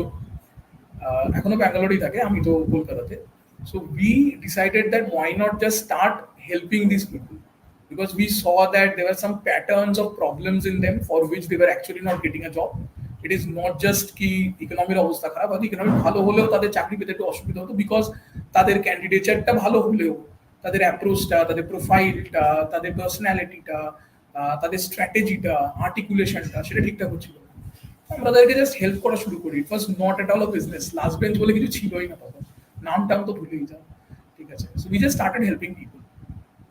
এখনো ব্যাঙ্গালোরেই থাকে, আমি তো কলকাতাতে। So we decided that why not just start helping this people, because we saw that there were some patterns of problems in them for which they were actually not getting a job. It is not just কি ইকোনমির অবস্থা খারাপ, আর economy ভালো হলেও তাদের চাকরি পেতে একটু অসুবিধা হতো, বিকজ তাদের ক্যান্ডিডেচারটা ভালো হলেও তাদের অ্যাপ্রোচটা, তাদের প্রোফাইলটা, তাদের পার্সোনালিটিটা, তাদের স্ট্র্যাটেজিটা, আর্টিকুলেশনটা সেটা ঠিকঠাক হচ্ছিল না। আমরা তাদেরকে জাস্ট হেল্প করা শুরু করি। It was not at all a business. Last bench বলে কিছু ছিলই না তখন, নাম টাম তো ভুলেই যাও, ঠিক আছে। So we just started helping people.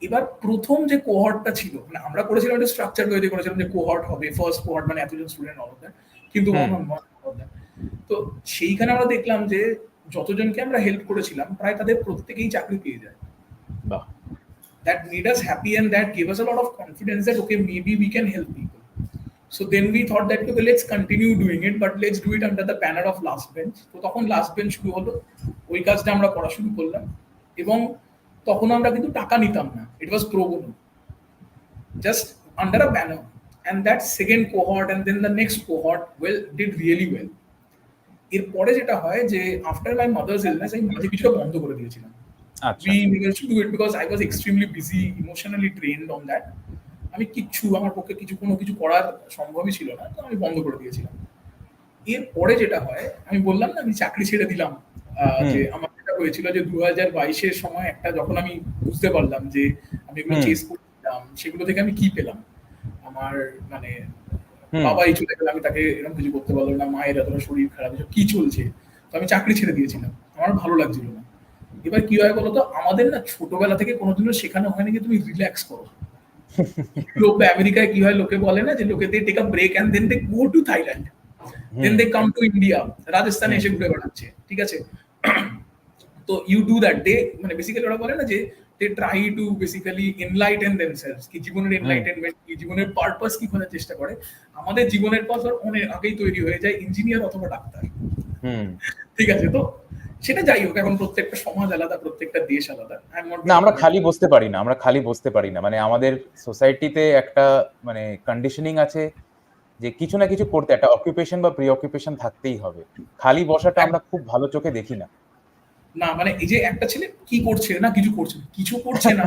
এবার প্রথম যে কোহর্টটা ছিল, মানে আমরা করেছিলাম একটা স্ট্রাকচার ওয়েতে করেছিলাম যে কোহর্ট হবে, ফার্স্ট কোহর্ট মানে এতজন স্টুডেন্ট অল অফ দ্যাট, কিন্তু one on one all of that. তো সেইখানে আমরা দেখলাম যে যতজনকে আমরা হেল্প করেছিলাম প্রায় তাদের প্রত্যেকেই চাকরি পেয়ে যায়। বাহ। That made us happy and that gave us a lot of confidence that okay, maybe we can help people. So then we thought that okay, let's continue doing it, but let's do it under the banner of last bench. তো তখন last bench শুরু হলো, ওই কাজটা আমরা করা শুরু করলাম, এবং তখন আমরা কিন্তু টাকা নিতাম না, it was pro bono, just under a banner. and that second cohort and then the next cohort well did really well. এরপরে যেটা হয় যে আফটার মাই মাদার্স ইলনেস আমি মাঝে কিছুটা বন্ধ করে দিয়েছিলাম। আচ্ছা। We needed to do it because I was extremely busy, emotionally drained on that. আমি আমার পক্ষে কোনো কিছু করার সম্ভবই ছিল না, তো আমি বন্ধ করে দিয়েছিলাম। এরপরে যেটা হয়, আমি বললাম না আমি চাকরি ছেড়ে দিলাম, যে আমার যেটা হয়েছিল যে 2022 এর সময় একটা যখন আমি বুঝতে পারলাম যে আমি এগুলো চেস করছিলাম, সেগুলো থেকে আমি কি পেলাম। আমার মানে বাবাই চলে গেল, আমি তাকে এরকম কিছু করতে পারলাম না, মায়ের এতটা শরীর খারাপ, কি চলছে, তো আমি চাকরি ছেড়ে দিয়েছিলাম, আমার ভালো লাগছিল না। এবার কি হয় বলতো, আমাদের না ছোটবেলা থেকে কোনোদিনও শেখানো হয়নি যে তুমি রিল্যাক্স করো। লোক আমেরিকায় কি হয়, লোকে বলে না যে লোকে they take a break and then they go to Thailand, then they come to India, রাজস্থানে এসে ঘুরে বেড়াচ্ছে, ঠিক আছে। তো ইউ ডু দ্যাট, দে মানে বেসিক্যালি ওরা বলে না যে they try to basically enlighten themselves, কি জীবনের এনলাইটেনমেন্ট কি, জীবনের পারপাস কি খোঁজার চেষ্টা করে। আমাদের জীবনের পথ অনেক আগেই তৈরি হয়ে যায় ইঞ্জিনিয়ার অথবা ডাক্তার, ঠিক আছে। তো সেটা যাই হোক, এখন প্রত্যেকটা সমাজ আলাদা, প্রত্যেকটা দেশ আলাদা। না, আমরা খালি বসতে পারি না, মানে আমাদের সোসাইটিতে একটা মানে কন্ডিশনিং আছে যে কিছু না কিছু করতে, একটা অকুপেশন বা প্রি অকুপেশন থাকতেই হবে। খালি বসাটা আমরা খুব ভালো চোখে দেখি না। না মানে এই যে একটা ছেলে কি করছে না, কিছু করছে না,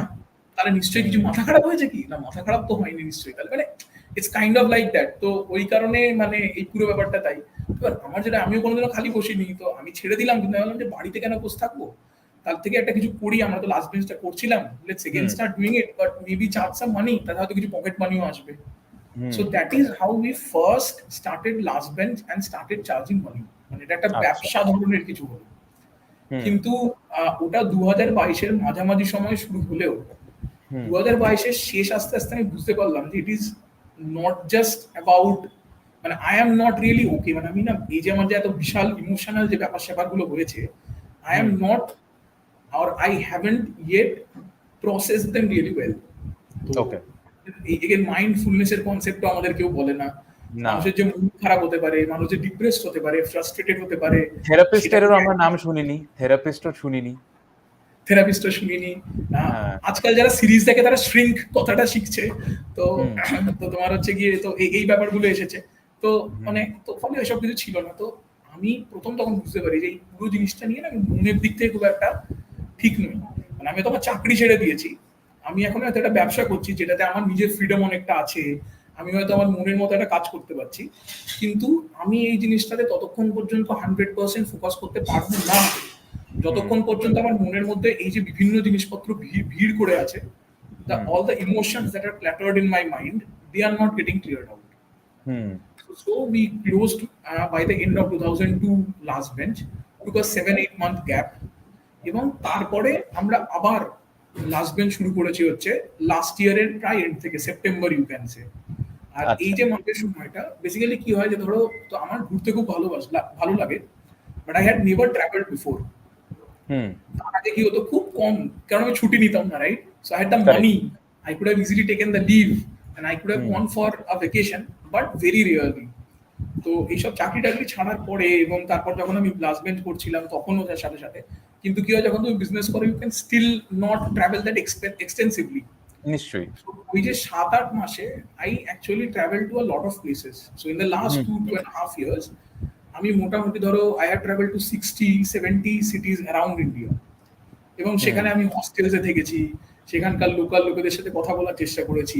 তাহলে নিশ্চয়ই কিছু মাথা খারাপ হয়েছে, কি না মাথা খারাপ তো হয়নি নিশ্চয়ই, তাহলে মানে it's kind of like that. তো ওই কারণে মানে এই পুরো ব্যাপারটা তাই। এবার আমার যেটা, আমিও কোনোদিনও খালি বসিনি, তো আমি ছেড়ে দিলাম, কিন্তু ভাবলাম যে বাড়িতে কেন বসে থাকবো, তার থেকে একটা কিছু করি। আমরা তো লাস্ট বেঞ্চটা করছিলাম, let's again start doing it, but maybe charge some money, তাহলে হয়তো কিছু পকেট মানিও আসবে। So that is how we first started last bench and started charging money. মানে এটা একটা ব্যবসা ধরনের কিছু হলো। কিন্তু ওটা 2022 এর মাঝামাঝি সময় শুরু হলেও 2022 এর শেষ আস্তে আস্তে আমি বুঝতে পারলাম যে it is not just about, মানে I am not really okay, মানে আমি না এই যে আমার যে এত বিশাল ইমোশনাল যে ব্যাপার স্যাপারগুলো হয়েছে, I am not or I haven't yet processed them really well. ওকে। এই মাইন্ডফুলনেস এর কনসেপ্টটা আমাদের কেউ বলে না। মানুষের যে মুড খারাপ হতে পারে, মানুষ যে ডিপ্রেসড হতে পারে, ফ্রাস্ট্রেটেড হতে পারে, থেরাপিস্টেরও আমরা নাম শুনিনি, থেরাপিস্টও শুনিনি। আজকাল যারা সিরিজ দেখে তারা শ্রিঙ্ক কথাটা শিখছে, তো তো তোমার হচ্ছে গিয়ে তো এই ব্যাপারগুলো এসেছে, তো মানে তো ফলে এসব কিছু ছিল না। তো আমি প্রথম তখন বুঝতে পারি যে এই পুরো জিনিসটা নিয়ে না আমি মনের দিক থেকে খুব একটা ঠিক নই। মানে আমি তোমার চাকরি ছেড়ে দিয়েছি, আমি এখন হয়তো একটা ব্যবসা করছি যেটাতে আমার নিজের ফ্রিডম অনেকটা আছে, আমি হয়তো আমার মনের মতো একটা কাজ করতে পারছি, কিন্তু আমি এই জিনিসটাতে ততক্ষণ পর্যন্ত 100% ফোকাস করতে পারবো না যতক্ষণ পর্যন্ত আমার মনের মধ্যে এই যে বিভিন্ন জিনিসপত্র ভিড় করে আছে, all the emotions that are cluttered in my mind, they are not getting cleared out. So we closed by the end of 2002 last bench, took a 7-8 month gap, এবং তারপরে আমরা আবার লাস্ট বেঞ্চ শুরু করেছি হচ্ছে লাস্ট ইয়ারের প্রায় and থেকে, সেপ্টেম্বর ইউ ক্যান সে। আর এই যে মাসের সময়টা বেসিক্যালি কি হয় যে ধরো, তো আমার ঘুরতে খুব ভালো লাগে, but I had never travelled before. তার আগে কি হতো, খুব কম, কারণ আমি ছুটি নিতাম না, right? So I had the money, I could have easily taken the leave and I could have gone for a vacation, but very rarely. তো এইসব চাকরি টাকরি ছাড়ার পরে এবং তারপর যখন আমি লাস্ট বেঞ্চ করছিলাম তখনও তার সাথে সাথে, কিন্তু কি হয় যখন তুমি বিজনেস করো, you can still not travel that extensively. নিশ্চয়ই ওই যে 7-8 মাসে I actually travel to a lot of places. So in the last 2.5 years আমি মোটামুটি ধরো I have travel to 60-70 cities around India, এবং সেখানে আমি হস্টেলসে থেকেছি, সেখানকার লোকাল লোকেদের সাথে কথা বলার চেষ্টা করেছি।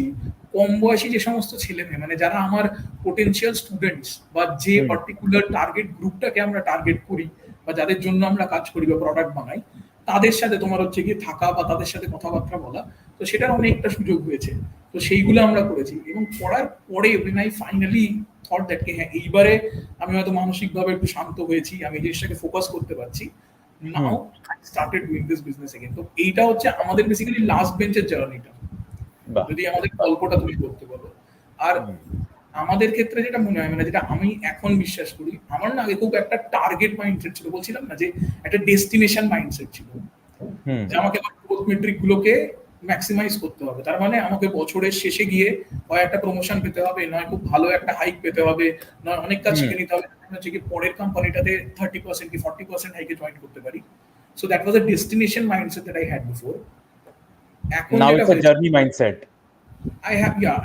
কম বয়সী যে সমস্ত ছেলে মেয়ে, মানে যারা আমার পোটেনশিয়াল স্টুডেন্টস বা যে পার্টিকুলার টার্গেট গ্রুপটাকে আমরা টার্গেট করি বা যাদের জন্য আমরা কাজ করি বা প্রোডাক্ট বানাই, তাদের সাথে তোমার হচ্ছে গিয়ে থাকা বা তাদের সাথে কথাবার্তা বলা, তো সেটার অনেকটা সুযোগ হয়েছে। তো সেইগুলো আমরা করেছি এবং করার পরে when I finally thought that হ্যাঁ এইবারে আমি হয়তো মানসিকভাবে একটু শান্ত হয়েছি, আমি এই জিনিসটাকে ফোকাস করতে পারছি, নাও I started doing this business again. তো এইটা হচ্ছে আমাদের বেসিক্যালি লাস্ট বেঞ্চের জার্নিটা, বাহ, যদি আমাদের গল্পটা তুমি করতে বলো। আর আমাদের ক্ষেত্রে যেটা মনে হয়, মানে যেটা আমি এখন বিশ্বাস করি, আমার না আগে খুব একটা টার্গেট মাইন্ডসেট ছিল, বলছিলাম না যে একটা ডেস্টিনেশন মাইন্ডসেট ছিল, যে আমাকে আমার গ্রোথ মেট্রিক গুলোকে ম্যাক্সিমাইজ করতে হবে। তার মানে আমাকে বছরের শেষে গিয়ে হয় একটা প্রমোশন পেতে হবে, নয় খুব ভালো একটা হাইক পেতে হবে, নয় অনেক কাজ শিখে নিতে হবে, হচ্ছে কি পরের কোম্পানিটাতে 30% কি 40% হাইকে জয়েন করতে পারি। So that was a destination mindset that I had before. এখন নাও যেটা ইটস আ হয়েছে, journey mindset. I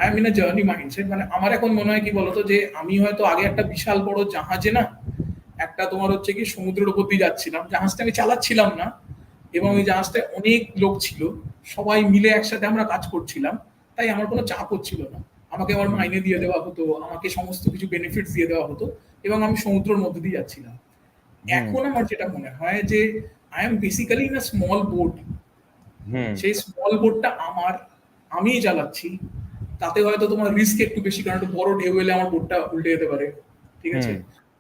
am in a journey mindset. মানে আমার এখন মনে হয় কি বলতো, যে আমি হয়তো আগে একটা বিশাল বড় জাহাজে না, একটা তোমার হচ্ছে কি সমুদ্রের উপর দিয়ে যাচ্ছিলাম, জাহাজটা আমি চালাচ্ছিলাম না, এবং ওই জাহাজটায় অনেক লোক ছিল, সবাই মিলে একসাথে আমরা কাজ করছিলাম, তাই আমার কোনো চাপ হচ্ছিল না। আমাকে আমার মাইনে দিয়ে দেওয়া হতো, আমাকে সমস্ত কিছু বেনিফিটস দিয়ে দেওয়া হতো, এবং আমি সমুদ্রের মধ্যে দিয়ে যাচ্ছিলাম। এখন আমার যেটা মনে হয় যে I am basically in a small boat, সেই স্মল বোটটা আমার, আমিই চালাচ্ছি, তাতে হয়তো তোমার রিস্ক একটু বেশি, কারণ একটু বড় ঢেউ এলে আমার বোটটা উল্টে যেতে পারে, ঠিক আছে।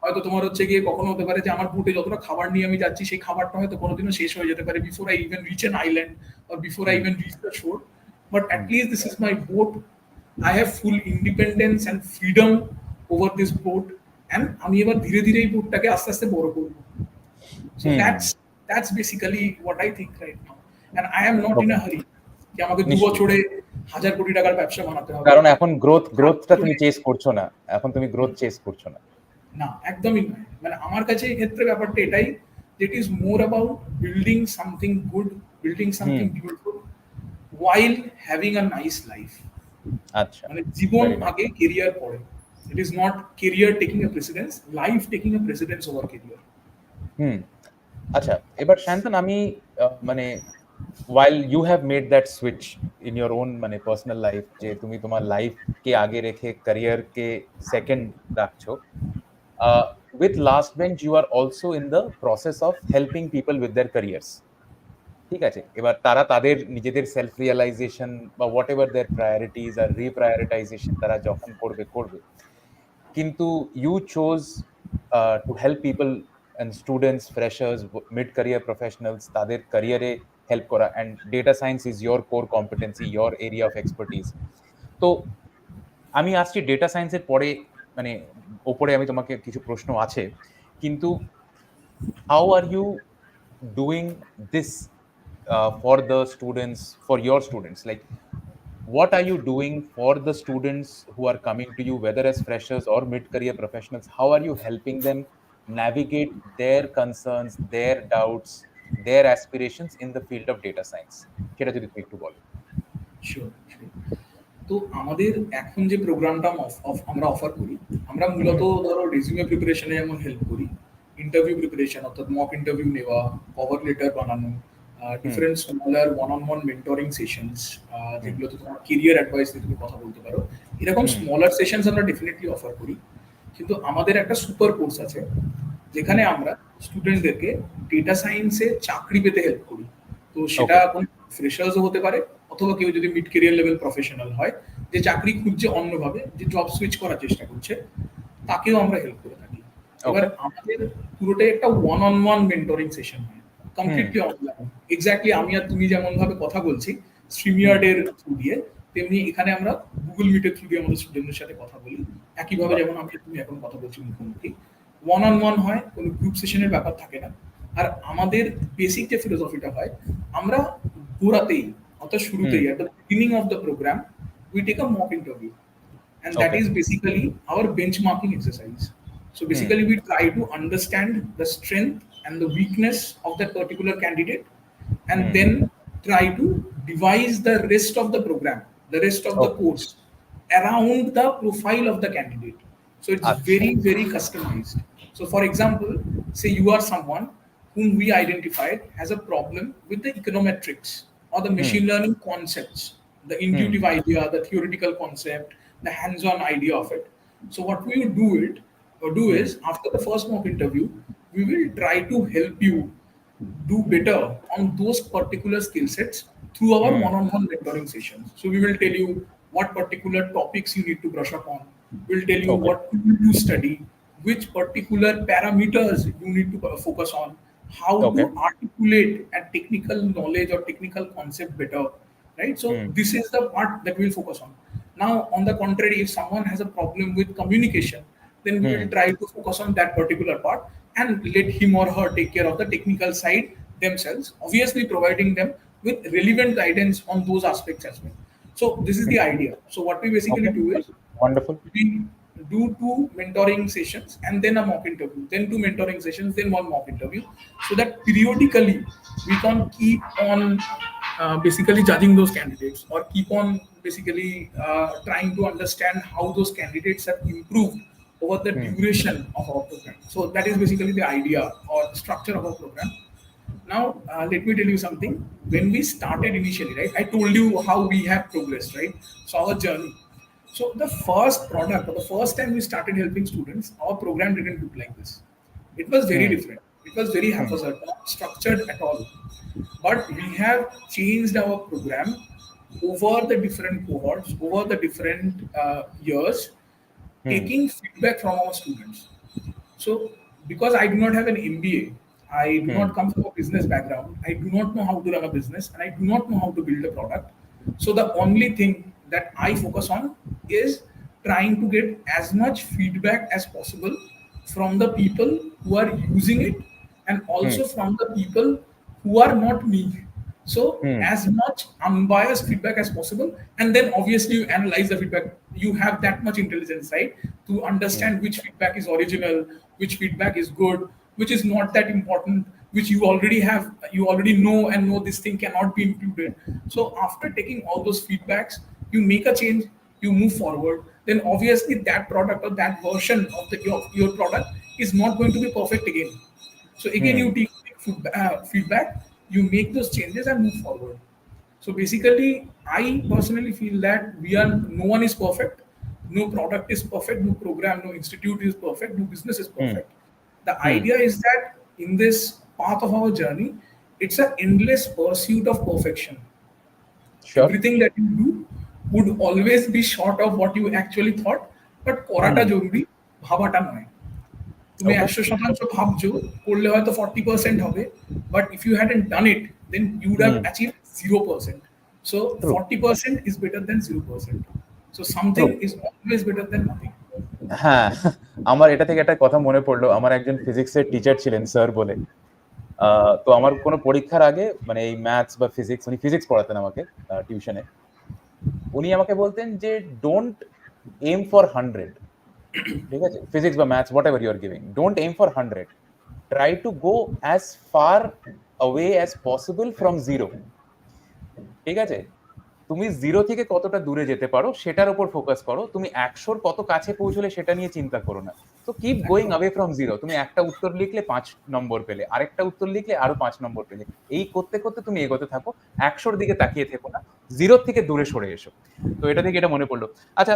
হয়তো তোমার হচ্ছে গিয়ে কখনো হতে পারে যে আমার বোটে যতটা খাবার নিয়ে আমি যাচ্ছি, সেই খাবারটা হয়তো কোনোদিনও শেষ হয়ে যেতে পারে before I even reach an island or before I even reach the shore, but at least this is my boat, I have full independence and freedom over this boat, and আমি এবার ধীরে ধীরে এই বোটটাকে আস্তে আস্তে বড় করবো। So that's basically what I think right now, and I am not in a hurry যে আমাকে 2 বছরে 1000 কোটি টাকার ব্যবসা বানাতে হবে। কারণ এখন গ্রোথটা তুমি চেস করছো না, এখন তুমি গ্রোথ চেস করছো না। না, একদমই নয়। মানে আমার কাছে এই ক্ষেত্রে ব্যাপারটা এটাই, যে it is more about building something good, building something beautiful while having a nice life. আচ্ছা, মানে জীবন আগে, কেরিয়ার পরে। It is not career taking a precedence, life taking a precedence over career. আচ্ছা, এবার শান্তন, আমি মানে while you have made that switch in your own মানে personal life, যে তুমি তোমার লাইফ কে আগে রেখে ক্যারিয়ার কে সেকেন্ড রাখছো, with last bench you are also in the process of helping people with their careers, ঠিক আছে। এবার তারা তাদের নিজেদের সেলফ রিয়েলাইজেশন বা হোয়াট এভার দেয়ার প্রায়োরিটিজ আর রিপ্রায়োরিটাইজেশন তারা যখন করবে করবে, কিন্তু you chose to help people and students, freshers, mid career professionals, তাদের ক্যারিয়ারে হেল্প করা, and data science is your core competency, your area of expertise. তো আমি আসছি ডেটা সায়েন্সের পরে, মানে ওপরে আমি তোমাকে কিছু প্রশ্ন আছে, কিন্তু how are you doing this for the students, for your students? Like, what are you doing for the students who are coming to you, whether as freshers or mid-career professionals? How are you helping them navigate their concerns, their doubts, their aspirations in the field of data science? সেটা যদি তুমি একটু বলো। Sure. তো আমাদের এখন যে প্রোগ্রামটা আমরা অফার করি, আমরা মূলত ধরো রেজিউমে প্রিপারেশনে যেমন হেল্প করি, ইন্টারভিউ প্রিপারেশন অর্থাৎ মক ইন্টারভিউ নেওয়া, কভার লেটার বানানো, different smaller one mentoring sessions, যেগুলোতে তোমার কেরিয়ার অ্যাডভাইস নিয়ে তুমি কথা বলতে পারো, এরকম স্মলার সেশনস আমরা ডেফিনেটলি অফার করি। কিন্তু আমাদের একটা সুপার কোর্স আছে, যেখানে আমরা স্টুডেন্টদেরকে ডেটা সায়েন্সে চাকরি পেতে হেল্প করি। তো সেটা কোন ফ্রেশার্সও হতে পারে, অথবা কেউ যদি মিড ক্যারিয়ার লেভেল প্রফেশনাল হয়, যে চাকরি খুঁজছে অন্যভাবে, যে জব সুইচ করার চেষ্টা করছে, তাকেও আমরা হেল্প করে থাকি। এবার আমাদের পুরোটাই একটা one on one mentoring session হয়, কমপ্লিটলি অনলাইন। এক্স্যাক্টলি আমি আর তুমি যেমন ভাবে কথা বলছি স্ট্রিমইয়ার্ডের থ্রু দিয়ে, তেমনি এখানে আমরা গুগল মিটের থ্রু দিয়ে আমাদের স্টুডেন্টদের সাথে কথা বলি, একইভাবে যেমন আমি তুমি এখন কথা বলছি মুখোমুখি। ওয়ান অন ওয়ান হয়, কোনো গ্রুপ সেশনের ব্যাপার থাকে না। আর আমাদের বেসিক যে ফিলোসফিটা হয়, আমরা গোড়াতেই অর্থাৎ শুরুতেই at the beginning of the program we take a mock interview, and that is basically our benchmarking exercise. So basically we try to understand the strength and the weakness of that particular candidate, and then try to devise the rest of the program, the rest of the course around the profile of the candidate. So it's very, very customized. So for example, say you are someone whom we identified has a problem with the econometrics or the machine learning concepts, the intuitive idea, the theoretical concept, the hands-on idea of it. So what we would do is after the first mock interview, we will try to help you do better on those particular skill sets through our one-on-one mentoring sessions. So we will tell you what particular topics you need to brush up on. We'll tell you Okay. what you study, which particular parameters you need to focus on, how Okay. to articulate a technical knowledge or technical concept better, right? So this is the part that we'll focus on. Now, on the contrary, if someone has a problem with communication, then we will try to focus on that particular part and let him or her take care of the technical side themselves, obviously providing them with relevant guidance on those aspects as well. So this is the idea. So what we basically Okay. do is Wonderful. we do two mentoring sessions and then a mock interview, then two mentoring sessions, then one mock interview, so that periodically we can keep on basically judging those candidates or keep on basically trying to understand how those candidates have improved over the duration of our program. So that is basically the idea or structure of our program. Now, let me tell you something. When we started initially, right, I told you how we have progressed, right? So, our journey. So, the first product or the first time we started helping students, our program didn't look like this. It was very different. It was very haphazard, not structured at all. But we have changed our program over the different cohorts, over the different years, taking feedback from our students. So, because I do not have an MBA, I do not come from a business background, I do not know how to run a business, and I do not know how to build a product. So, the only thing that I focus on is trying to get as much feedback as possible from the people who are using it and also from the people who are not me. So, as much unbiased feedback as possible, and then obviously you analyze the feedback. You have that much intelligence, right, to understand which feedback is original, which feedback is good, which is not that important, which you already have, you already know and know this thing cannot be included. So, after taking all those feedbacks, you make a change, you move forward. Then obviously that product or that version of your product is not going to be perfect again. So again, you take feedback, you make those changes and move forward. So basically, I personally feel that no one is perfect, no product is perfect, no program, no institute is perfect, no business is perfect. The idea is that in this path of our journey, it's an endless pursuit of perfection. Sure. Everything that you do would always be short of what you actually thought, but করাটা জরুরি, ভাবাটা নয়। তুমি Okay. 100% ভাবছো, করলে হয়তো 40% হবে, but if you hadn't done it, then you would have achieved 0%. So True. 40% is better than 0%. So something True. is always better than nothing. হ্যাঁ, আমার এটা থেকে একটা কথা মনে পড়লো। আমার একজন ফিজিক্সের টিচার ছিলেন স্যার বলে। তো আমার কোনো পরীক্ষার আগে মানে এই ম্যাথস বা ফিজিক্স, উনি ফিজিক্স পড়াতেন আমাকে টিউশনে। উনি আমাকে বলতেন যে ডোন্ট এম ফর 100, ঠিক আছে? ফিজিক্স বা maths whatever you are giving, don't aim for 100, try to go as far away as possible from zero. ঠিক আছে? তুমি 0 থেকে কতটা দূরে যেতে পারো সেটার উপর ফোকাস করো। তুমি 100 র কত কাছে পৌঁছলে সেটা নিয়ে চিন্তা করো না। তো কিপ গোইং অ্যাওয়ে ফ্রম 0। তুমি একটা উত্তর লিখলে 5 নম্বর পেলে, আরেকটা উত্তর লিখলে আরো 5 নম্বর পেলে। এই করতে, করতে তুমি এগোতে থাকো। 100 র দিকে তাকিয়ে থেকো না। 0 থেকে দূরে সরে এসো। তো এটা থেকে এটা মনে পড়লো। আচ্ছা,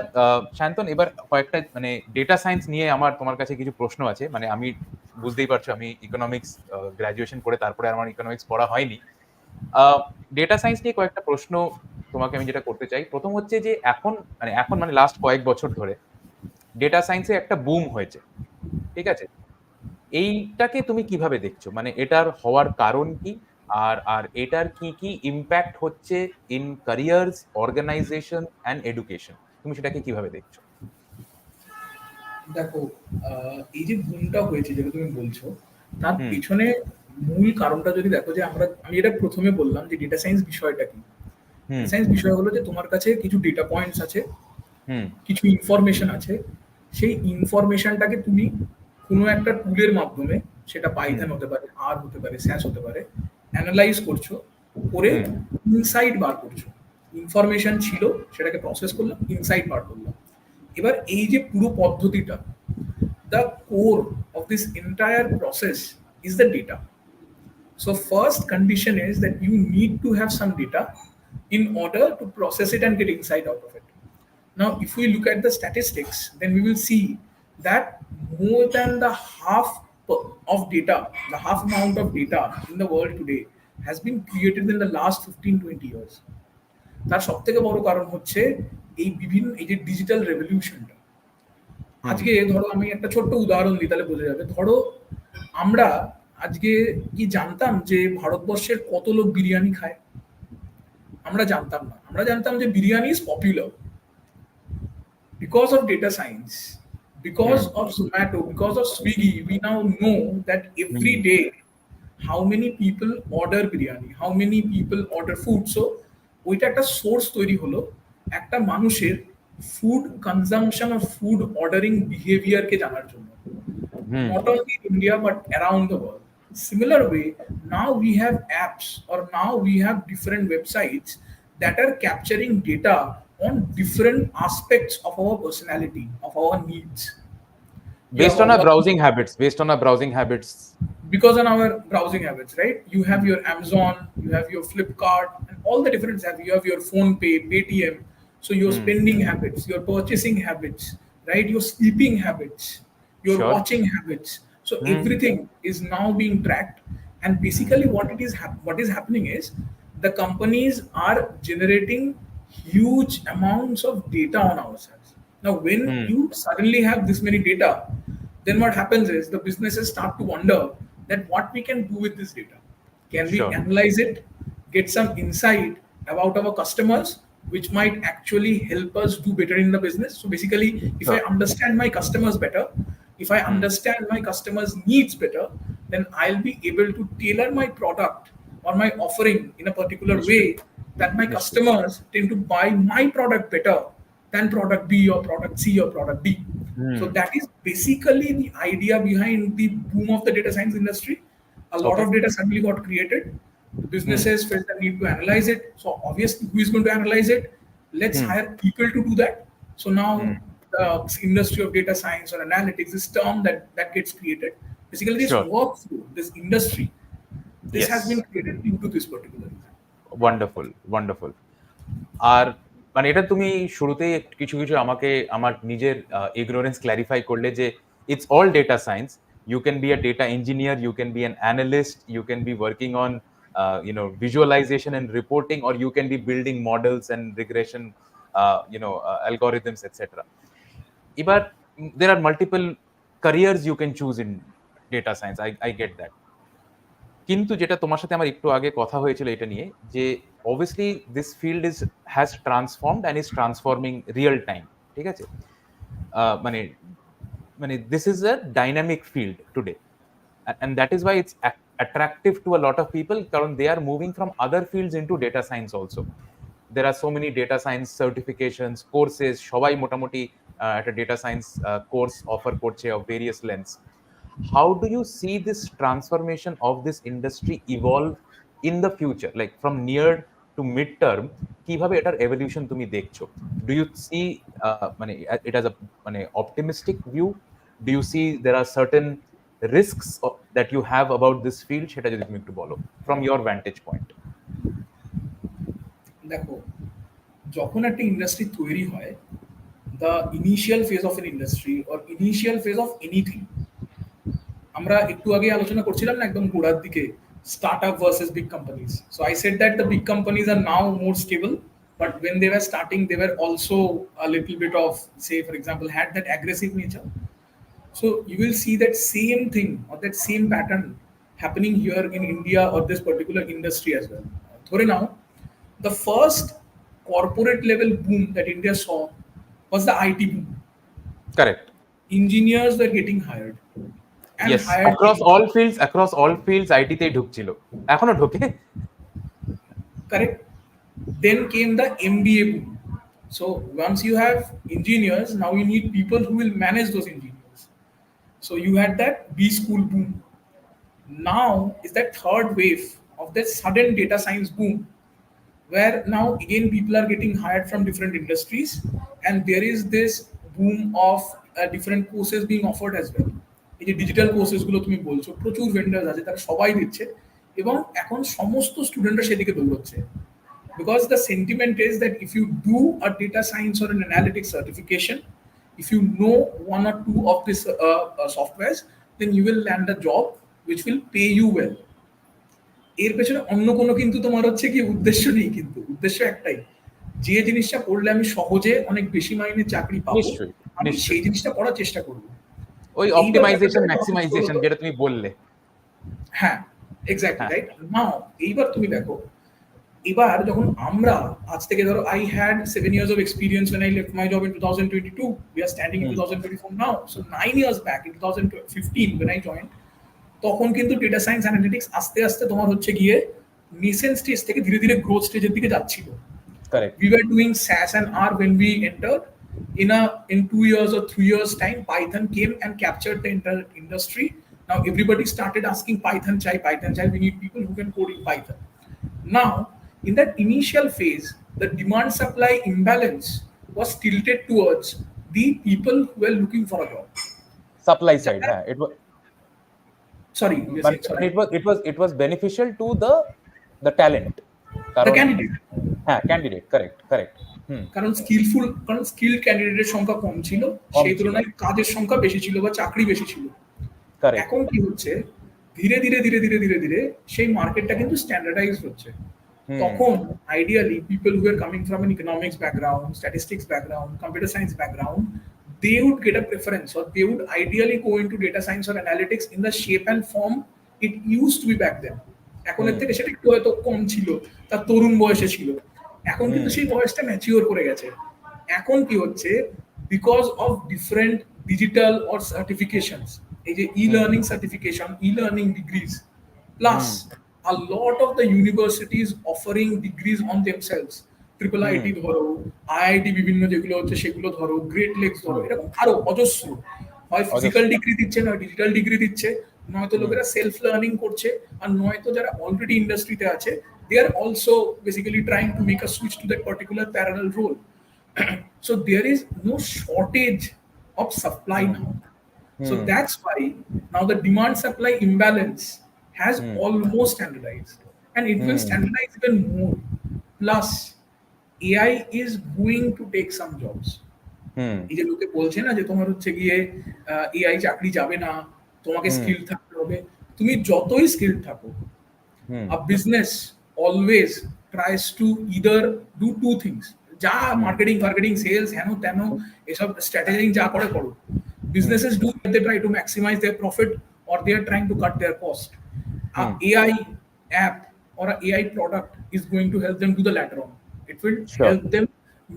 শান্তন, এবার কয়েকটা মানে ডেটা সায়েন্স নিয়ে আমার তোমার কাছে কিছু প্রশ্ন আছে। মানে আমি বুঝতেই পারছো আমি ইকোনমিক্স গ্র্যাজুয়েশন করে তারপরে আমার ইকোনমিক্স পড়া হয়নি। ডেটা সায়েন্স নিয়ে কয়েকটা প্রশ্ন তোমাকে আমি যেটা করতে চাই। প্রথম হচ্ছে যে এখন মানে লাস্ট কয়েক বছর ধরে ডেটা সায়েন্সে একটা বুম হয়েছে। ঠিক আছে? এইটাকে তুমি কিভাবে দেখছো? মানে এটার হওয়ার কারণ কি? আর এটার কি ইমপ্যাক্ট হচ্ছে in careers, organisation and education? তুমি সেটাকে কিভাবে দেখছো? দেখো, এই যে বুমটা হয়েছে যেটা তুমি বলছো, তার হুম, পিছনে মূল কারণটা যদি দেখো, যে আমি এটা প্রথমে বললাম যে ডেটা সায়েন্স বিষয়টা কি। হুম, ডেটা সায়েন্স বিষয় হলো যে তোমার কাছে কিছু ডেটা পয়েন্টস আছে, হুম, কিছু ইনফরমেশন আছে, সেই ইনফরমেশনটাকে তুমি কোনো একটা টুলের মাধ্যমে, সেটা হুম, পাইথন হতে পারে, আর হতে পারে, স্যাস হতে পারে, অ্যানালাইজ করছো, করে হুম, ইনসাইট বার করছো। ইনফরমেশন ছিল, সেটাকে প্রসেস করলাম, ইনসাইট বার করলাম। এবার এই যে পুরো পদ্ধতিটা, the core of this entire process is the data. So first condition is that you need to have some data in order to process it and get insight out of it. Now, if we look at the statistics, then we will see that more than the half of data, the half amount of data in the world today has been created in the last 15-20 years. তার সব থেকে বড় কারণ হচ্ছে এই যে digital রেভলিউশনটা। আজকে ধরো আমি একটা ছোট্ট উদাহরণ দিই, তাহলে বোঝা যাবে। ধরো আমরা আজকে কি জানতাম যে ভারতবর্ষের কত লোক বিরিয়ানি খায়? আমরা জানতাম না। আমরা জানতাম যে biryani is popular because of data science, because of Zomato, because of Swiggy. We now know that every day how many people order biryani, how many people order food. So ওইটা একটা সোর্স তৈরি হলো একটা মানুষের ফুড কনজাম্পশন আর food ordering বিহেভিয়ারকে জানার জন্য, not only in India but around the world. Similar way, now we have apps or now we have different websites that are capturing data on different aspects of our personality, of our needs. Based on our browsing habits, because on our browsing habits, right? You have your Amazon, you have your Flipkart, and all the different apps. You have your phone pay, Paytm. So your spending habits, your purchasing habits, right? Your sleeping habits, your watching habits. So everything is now being tracked, and basically what is happening is the companies are generating huge amounts of data on ourselves. Now when you suddenly have this many data, then what happens is the businesses start to wonder that what we can do with this data. Can we analyze it, get some insight about our customers, which might actually help us do better in the business? So basically, if I understand my customers better, if I understand my customers' needs better, then I'll be able to tailor my product or my offering in a particular way that my customers tend to buy my product better than product B or product C or product D. So that is basically the idea behind the boom of the data science industry. A lot of data suddenly got created. The businesses felt the need to analyze it. So obviously, who is going to analyze it? Let's hire people to do that. So now the industry of data science or analytics, this term that gets created. Basically, this workflow, this industry, this has been created due to this particular reason. Wonderful. আর মানে এটা তুমি শুরুতেই কিছু আমাকে আমার নিজের ignorance clarify করলে যে it's all data science. You can be a data engineer, you can be an analyst, you can be working on visualization and reporting, or you can be building models and regression algorithms, etc. But there are multiple careers you can choose in data science. I get that. কিন্তু যেটা তোমার সাথে আমার একটু আগে কথা হয়েছিল এটা নিয়ে যে obviously this field has transformed and is transforming real time, ঠিক আছে? মানে this is a dynamic field today, and that is why it's attractive to a lot of people কারণ they are moving from other fields into data science also. There are so many data science certifications, courses, সবাই মোটামুটি একটা data science course offer করছে of various lengths. How do you see this transformation of this industry evolve in the future, like from near to mid term? কিভাবে এটার evolution তুমি দেখছো? Do you see it as a optimistic view? Do you see there are certain risks that you have about this field? সেটা যদি তুমি একটু বলো from your vantage point. দেখো, যখন একটা ইন্ডাস্ট্রি তৈরি হয়, the initial phase of an industry or initial phase of anything, আমরা একটু আগে আলোচনা করছিলাম না একদম গোড়ার দিকে, startup versus big companies. So I said that the big companies are now more stable, but when they were starting, they were also a little bit of, say for example, had that aggressive nature. So you will see that same thing or that same pattern happening here in India or this particular industry as well. Thore now, the first corporate level boom that India saw was the IT boom. Correct. Engineers were getting hired. And yes, hired across all fields IT তে ঢুকছিল, এখনো ঢোকে। Correct. Then came the MBA boom. So once you have engineers, now you need people who will manage those engineers. So you had that B school boom. Now is that third wave of that sudden data science boom, where now again people are getting hired from different industries, and there is this boom of different courses being offered as well. এই যে digital courses গুলো তুমি বলছো, প্রচুর vendors আছে, তারা সবাই দিচ্ছে এবং এখন সমস্ত স্টুডেন্টরা সেদিকে দৌড়চ্ছে। Because the sentiment is that if you do a data science or an analytics certification, if you know one or two of these softwares, then you will land a job which will pay you well. এর পেছনে অন্য কোনো কিন্তু তোমার হচ্ছে কি উদ্দেশ্য নেই, কিন্তু উদ্দেশ্য একটাই, যে জিনিসটা করলে আমি সহজে অনেক বেশি মাইনে চাকরি পাবো, নিশ্চয়ই, আমি সেই নিশ্চয়ই। জিনিসটা করার চেষ্টা করব। ওই এইবার অপটিমাইজেশন, ব্যাপারটা একটু অফিস ম্যাক্সিমাইজেশন যেটা তুমি বললে। হ্যাঁ, এক্স্যাক্টলি হ্যাঁ। রাইট। নাও এইবার তুমি দেখো, এবার যখন আমরা আজ থেকে ধরো I had 7 years of experience when I left my job in 2022. We are standing in 2024 now. So 9 years back in 2015 when I joined, তখন কিন্তু ডেটা সায়েন্স অ্যানালিটিক্স আস্তে আস্তে তোমার হচ্ছে গিয়ে নেসেন্ট স্টেজ থেকে ধীরে ধীরে গ্রোথ স্টেজের দিকে যাচ্ছিল। Correct. We were doing SAS and R when we entered. In 2 years or 3 years time, Python came and captured the industry. Now everybody started asking Python chai, we need people who can code in Python. Now in that initial phase, the demand supply imbalance was tilted towards the people who were looking for a job. Supply side, হ্যাঁ, it was Sorry, you're saying, sorry. it was beneficial to the talent. The candidate. হ্যাঁ, candidate, correct. কারণ skill ক্যান্ডিডেটের সংখ্যা কম ছিল, সেই তুলনায় কাজের সংখ্যা বেশি ছিল বা চাকরি বেশি ছিল। এখন কি হচ্ছে, ধীরে ধীরে ধীরে ধীরে ধীরে ধীরে সেই মার্কেটটা কিন্তু স্ট্যান্ডার্ডাইজ হচ্ছে। তখন ideally people who are coming from N economics background, statistics background, computer science background, they would get a preference, or they would ideally go into data science or analytics in the shape and form it used to be back then. এখন এর থেকে সেটা একটু হয়তো কম ছিল, তার তরুণ বয়সে ছিল। এখন কিন্তু সেই বয়সটা ম্যাচিওর করে গেছে। এখন কি হচ্ছে, because of different digital or certifications, এই যে e learning certification, e learning degrees, plus a lot of the universities offering degrees on themselves, triple IT ধরো, আইআইটি বিভিন্ন যেগুলো হচ্ছে সেগুলো ধরো, গ্রেট লেকস ধরো, এরকম আরো অজস্র, হয় ফিজিক্যাল ডিগ্রি দিচ্ছে, নয় ডিজিটাল ডিগ্রি দিচ্ছে, নয়তো লোকেরা সেলফ লার্নিং করছে, আর নয়তো যারা অলরেডি ইন্ডাস্ট্রিতে আছে, they are also basically trying to make a switch to that particular parallel role. So there is no shortage of supply now. So that's why now the demand supply imbalance has almost standardized, and it will standardize even more. Plus AI is going to take some jobs. এই যে লোকে বলছে না যে তোমার হচ্ছে গিয়ে AI চাকরি যাবে না, তোমাকে স্কিল থাকতে হবে। তুমি যতই স্কিল থাকো, a business always tries to either do two things. যা মার্কেটিং সেলস হেন তেন এসব স্ট্র্যাটেজিং যা করে করো, businesses do, they try to maximize their profit or they are trying to cut their cost. A AI app or a AI product is going to help them do the latter on. It will help them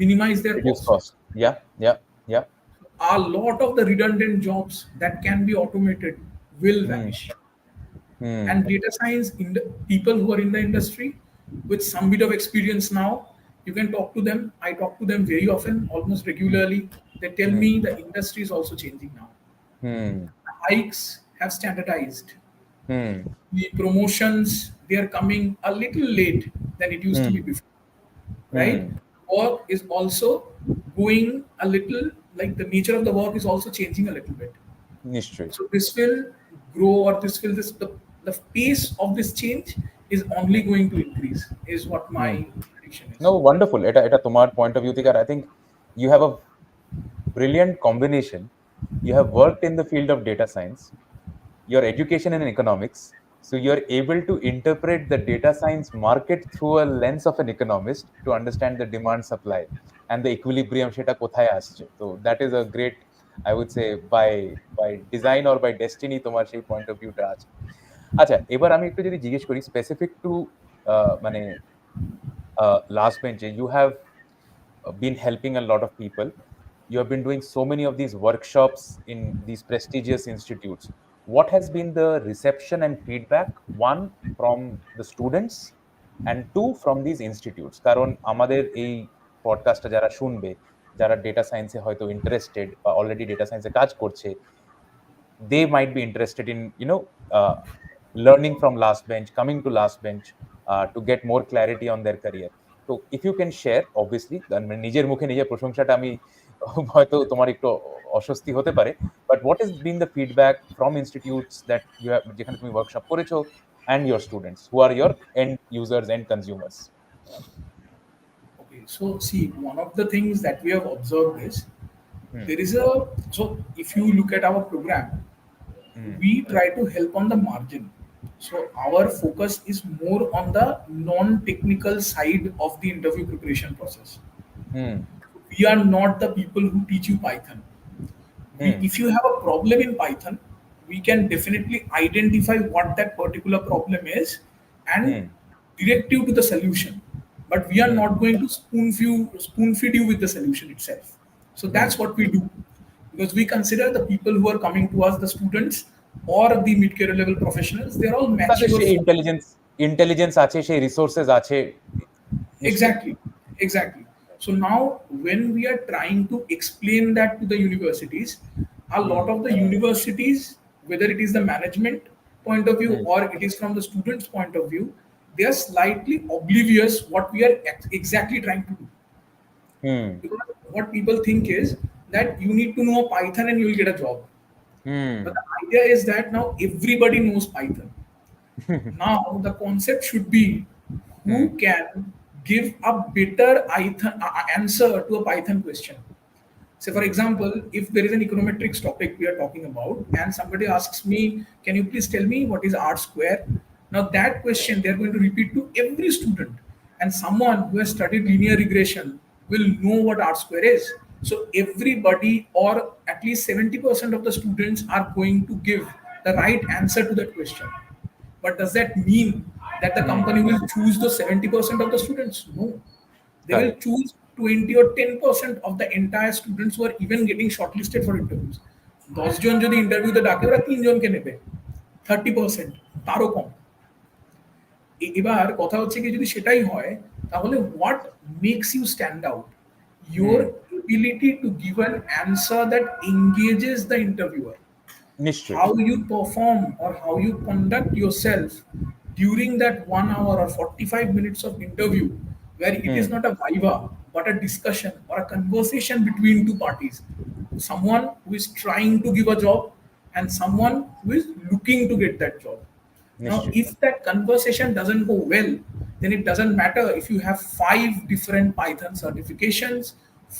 minimize their cost. Yeah. A lot of the redundant jobs that can be automated will vanish. And data science people who are in the industry with some bit of experience now, you can talk to them. I talk to them very often, almost regularly. They tell me the industry is also changing now. Hikes have standardized. The promotions, they are coming a little late than it used to be before, right? Work is also going a little, like the nature of the work is also changing a little bit. So this will grow, or the pace of this change is only going to increase, is what my prediction is. No, wonderful. Eta tomar point of view thika, I think you have a brilliant combination. You have worked in the field of data science, your education in economics, so you're able to interpret the data science market through a lens of an economist to understand the demand supply and the equilibrium seta kothay asche. So that is a great, I would say, by design or by destiny তোমার সেই point of view টা আছে। আচ্ছা, এবার আমি একটু যদি জিজ্ঞেস করি স্পেসিফিক টু মানে last bench, you have been helping a lot of people. You have been doing so many of these workshops in these prestigious institutes. What has been the reception and feedback, one from the students and two from these institutes? কারণ আমাদের এই পডকাস্টটা যারা শুনবে, যারা data সায়েন্সে হয়তো interested বা already data সায়েন্সে কাজ করছে, they might be interested in learning from last bench, coming to last bench to get more clarity on their career. So if you can share, obviously নিজের মুখে নিজের প্রশংসাটা আমি হয়তো তোমার একটু অস্বস্তি হতে পারে, but what has been the feedback from institutes that you have, যেখানে তুমি ওয়ার্কশপ করেছো, and your students who are your end users and consumers? Okay, so see, one of the things that we have observed is there is so if you look at our program, we try to help on the margin. So our focus is more on the non-technical side of the interview preparation process. Hmm. We are not the people who teach you Python. Hmm. If you have a problem in Python, we can definitely identify what that particular problem is and Hmm. direct you to the solution. But we are Hmm. not going to spoon feed you with the solution itself. So Hmm. that's what we do, because we consider the people who are coming to us, the students or the mid-career level professionals, they're all তাদের mature সেই for. Intelligence আছে, সেই resources আছে নিশ্চয়ই। Exactly, exactly. So now, when we are trying to explain that to the universities, a hmm, lot of the universities, whether it is the management point of view hmm, or it is from the students' point of view, they are slightly oblivious what we are exactly trying to do. Hmm, Because what people think is that you need to know Python and you will get a job. Hmm, But the idea is that now everybody knows Python. Now the concept should be hmm, who can give a better answer to a Python question. Say, for hmm, example, if there is an econometrics topic we are talking about, and somebody asks me, "Can you please tell me what is R square?" Now, that question they are going to repeat to every student, and someone who has studied linear regression will know what R square is. So, everybody, or at least 70% of the students, are going to give the right answer to that question. But does that mean that the hmm, company will choose the 70% of the students? No. They will correct, choose 20 or 10% of the entire students who are even getting shortlisted for interviews. 10 জন যদি ইন্টারভিউতে ডাকে ওরা 3 জনকে নেবে, 30%, তারও কম। এবার কথা হচ্ছে কি, যদি সেটাই হয় তাহলে what makes you stand out? Your hmm, ability to give an answer that engages the interviewer, নিশ্চয়ই, how you perform or how you conduct yourself during that 1 hour or 45 minutes of interview, where it hmm, is not a viva but a discussion or a conversation between two parties, someone who is trying to give a job and someone who is looking to get that job. Now, নিশ্চয়ই, if that conversation doesn't go well, then it doesn't matter if you have 5 different Python certifications,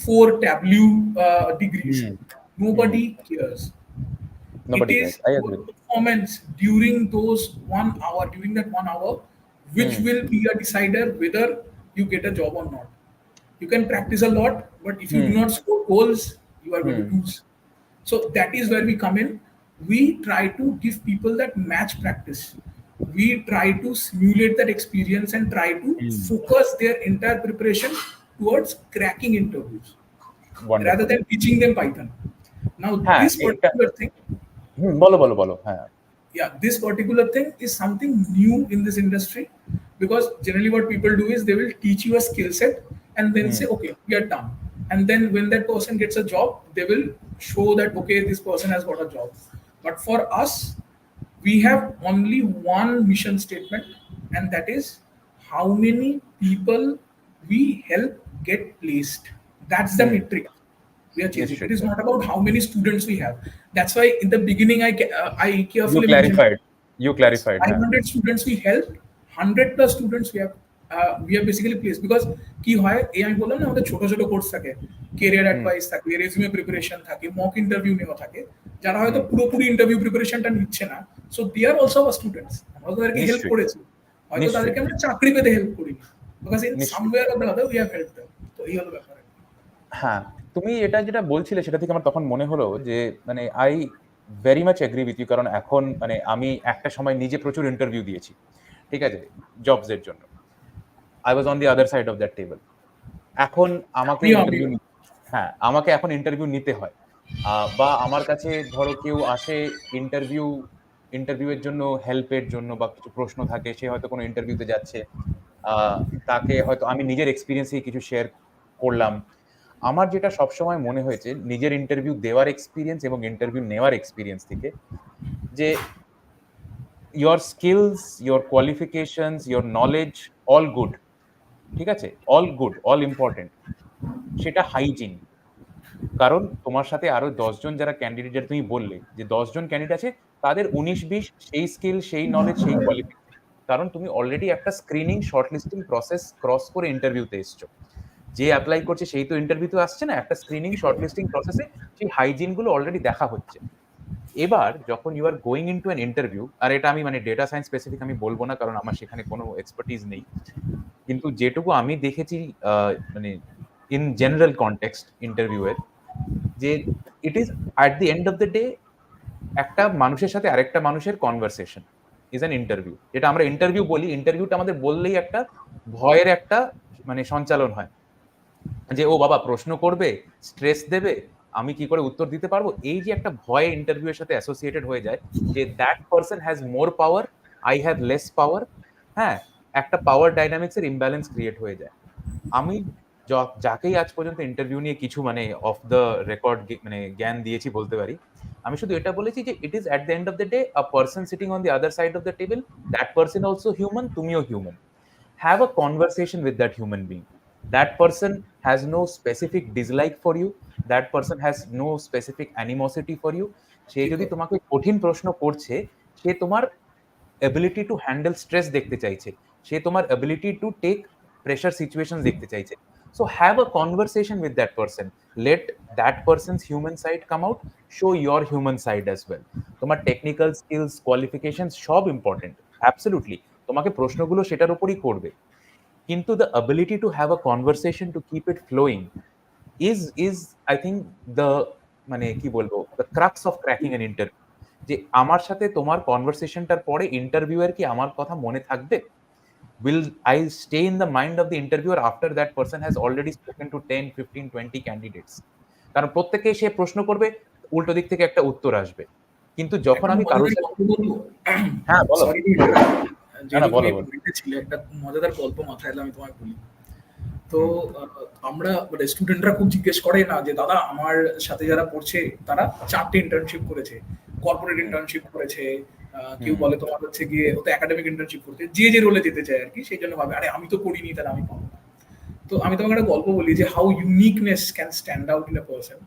4 Tableau degrees. Hmm, hmm, Nobody cares. It nobody cares, is I your agree, performance during those 1 hour, during that 1 hour, which hmm, will be a decider whether you get a job or not. You can practice a lot, but if you do hmm, not score goals, you are going hmm, to lose. So that is where we come in. We try to give people that match practice. We try to simulate that experience and try to hmm, focus their entire preparation towards cracking interviews rather wonderful. than teaching them Python. Now, হ্যাঁ, this এটা particular thing, বলো, বলো, বলো, হ্যাঁ, yeah, this particular thing is something new in this industry, because generally what people do is they will teach you a skill set and then hmm, say, okay, we are done. And then when that person gets a job, they will show that, okay, this person has got a job. But for us, we have only one mission statement, and that is how many people we help get placed. That's the hmm, metric we are chasing. It নিশ্চয়ই। is not about how many students we have. That's why in the beginning I You carefully mentioned, clarified, you yes, clarified, হ্যাঁ, 500 students we helped, 100 plus students we have basically placed, because কি হয় এই আমি বললাম না, আমাদের ছোট ছোট কোর্স থাকে, ক্যারিয়ার হুম, অ্যাডভাইস থাকে, রেজিউমে প্রিপারেশন থাকে, মক ইন্টারভিউ নেওয়া থাকে, যারা হয়তো হুম, পুরোপুরি ইন্টারভিউ প্রিপারেশনটা নিচ্ছে না। So they are also our students, আমরা তাদেরকে হেল্প নিশ্চয়ই, করেছি, হয়তো নিশ্চয়ই, তাদেরকে আমরা চাকরি পেতে হেল্প করিনি, বিকজ ইন নিশ্চয়ই। Somewhere or the other we have help them. তো এই হলো ব্যাপার। হ্যাঁ, তুমি এটা যেটা বলছিলে সেটা থেকে আমার তখন মনে হলো যে মানে I very much agree with you, কারণ এখন মানে আমি একটা সময় নিজে প্রচুর ইন্টারভিউ দিয়েছি। ঠিক আছে? জবস এর জন্য। I was on the other side of that table. এখন আমাকে আমিও ইন্টারভিউ হ্যাঁ, আমাকে এখন ইন্টারভিউ নিতে হয়। বা আমার কাছে ধরো কেউ আসে ইন্টারভিউ ইন্টারভিউ এর জন্য হেল্প এর জন্য বা কিছু প্রশ্ন থাকে। সে হয়তো কোনো ইন্টারভিউতে যাচ্ছে। আ তাকে হয়তো আমি নিজের এক্সপেরিয়েন্স থেকে কিছু শেয়ার করলাম। আমার যেটা সবসময় মনে হয়েছে নিজের ইন্টারভিউ দেওয়ার এক্সপেরিয়েন্স এবং ইন্টারভিউ নেওয়ার এক্সপেরিয়েন্স থেকে যে your skills, your qualifications, your knowledge all good, ঠিক আছে? all good, all important, সেটা হাইজিন। কারণ তোমার সাথে আরো ১০ জন যারা ক্যান্ডিডেট, যেটা তুমি বললে যে ১০ জন ক্যান্ডিডেট আছে, তাদের ১৯-২০ সেই স্কিল, সেই নলেজ, সেই কোয়ালিফিকেশন। কারণ তুমি অলরেডি একটা স্ক্রিনিং, শর্টলিস্টিং প্রসেস ক্রস করে ইন্টারভিউতে এসছো। যে এপ্লাই করছে সেই তো ইন্টারভিউতে আসছে না। একটা স্ক্রিনিং, শর্টলিস্টিং প্রসেসে সেই হাইজিন গুলো অলরেডি দেখা হচ্ছে। এবার যখন you are going into an interview, আর এটা আমি মানে ডেটা সায়েন্স স্পেসিফিক আমি বলবো না কারণ আমার সেখানে কোনো এক্সপার্টিজ নেই, কিন্তু যেটুকু আমি দেখেছি মানে ইন জেনারেল কনটেক্সট ইন্টারভিউ এর, যে it is at the end of the day একটা মানুষের সাথে আরেকটা মানুষের কনভারসেশন ইজ অ্যান ইন্টারভিউ। যেটা আমরা ইন্টারভিউ বলি, ইন্টারভিউটা আমাদের বললেই একটা ভয়ের একটা মানে সঞ্চালন হয়, যে ও বাবা প্রশ্ন করবে, স্ট্রেস দেবে, আমি কি করে উত্তর দিতে পারবো, এই যে একটা ভয় ইন্টারভিউ এর সাথে অ্যাসোসিয়েটেড হয়ে যায়, যে that person has more power, I have less power. হ্যাঁ, একটা পাওয়ার ডাইনামিক্স এর ইমব্যালেন্স ক্রিয়েট হয়ে যায়। আমি যাকেই আজ পর্যন্ত ইন্টারভিউ নিয়ে কিছু মানে অফ দ্য রেকর্ড মানে জ্ঞান দিয়েছি বলতে পারি, আমি শুধু এটা বলেছি যে it is at the end of the day a person sitting on the other side of the table, that person also human, তুমিও human. Have a conversation with that human being. That person has no specific dislike for you. That person has no specific animosity for you. সে ঠিক যদি কথা। তোমাকে কঠিন প্রশ্ন করছে, সে তোমার ability to handle stress দেখতে চাইছে, সে তোমার ability to take pressure situation দেখতে চাইছে। So have a conversation with that person, let that person's human side come out, show your human side as well. তোমার টেকনিক্যাল স্কিলস, কোয়ালিফিকেশন সব important, absolutely, তোমাকে প্রশ্নগুলো সেটার উপরই করবে, কিন্তু the ability to have a conversation to keep it flowing is I think the মানে কি বলবো, the crux of cracking an interview। যে আমার সাথে তোমার কনভারসেশনটার পরে ইন্টারভিউয়ার কি আমার কথা মনে থাকবে? Will I stay in the mind of the interviewer after that person has already spoken to 10, 15, 20 candidates? কারণ প্রত্যেকেই সে প্রশ্ন করবে, উল্টো দিক থেকে একটা উত্তর আসবে। কিন্তু যখন একটা আমি কারোর মজাদার সাথে, গল্প বলবো? হ্যাঁ বলো। সরি, না, না, যেহেতু তুমি বলো, এই বলো। পয়েন্টে ছিলে, একটা মজাদার গল্প মাথায় এলো, আমি তোমায় বলি। তো হুম, আমরা মানে স্টুডেন্টরা খুব জিজ্ঞেস করে না যে দাদা আমার সাথে যারা পড়ছে তারা 4টে ইন্টার্নশিপ করেছে, কর্পোরেট হুম, ইন্টার্নশিপ করেছে, কেউ হুম, বলে তোমার হচ্ছে গিয়ে ও তো একাডেমিক ইন্টার্নশিপ করতে, যে যে রোলে যেতে চায় আর কি, সেই জন্য ভাবে আরে আমি তো করিনি তাহলে আমি পাবো না। তো আমি তোমাকে একটা গল্প বলি যে how uniqueness can stand out in a person.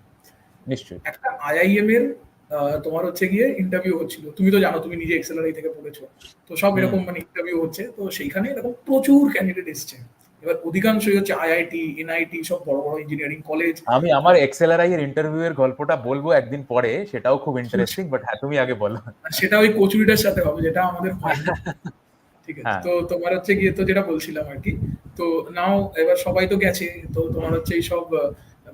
নিশ্চয়ই। একটা আইআইএম এর তোমার হচ্ছে গিয়ে ইন্টারভিউ হচ্ছিল, তুমি তো জানো, তুমি নিজে এক্সেলারাই থেকে পড়েছো, তো সব হুম। এরকম মানে ইন্টারভিউ হচ্ছে, তো সেইখানে এরকম প্রচুর ক্যান্ডিডেট এসছে। এবার অধিকাংশই হচ্ছে আইআইটি, এনআইটি, সব বড় বড় ইঞ্জিনিয়ারিং কলেজ। আমি আমার এক্সএলআরআই এর ইন্টারভিউ এর গল্পটা বলবো একদিন পরে, সেটাও খুব ইন্টারেস্টিং, বাট হ্যাঁ তুমি আগে বলো। সেটা ওই কচুরিটার সাথে হবে, যেটা আমাদের হয়নি। ঠিক আছে, হ্যাঁ। তো তোমার হচ্ছে গিয়ে তো যেটা বলছিলাম আর কি, তো নাও এবার সবাই তো গেছে, তো তোমার হচ্ছে এই সব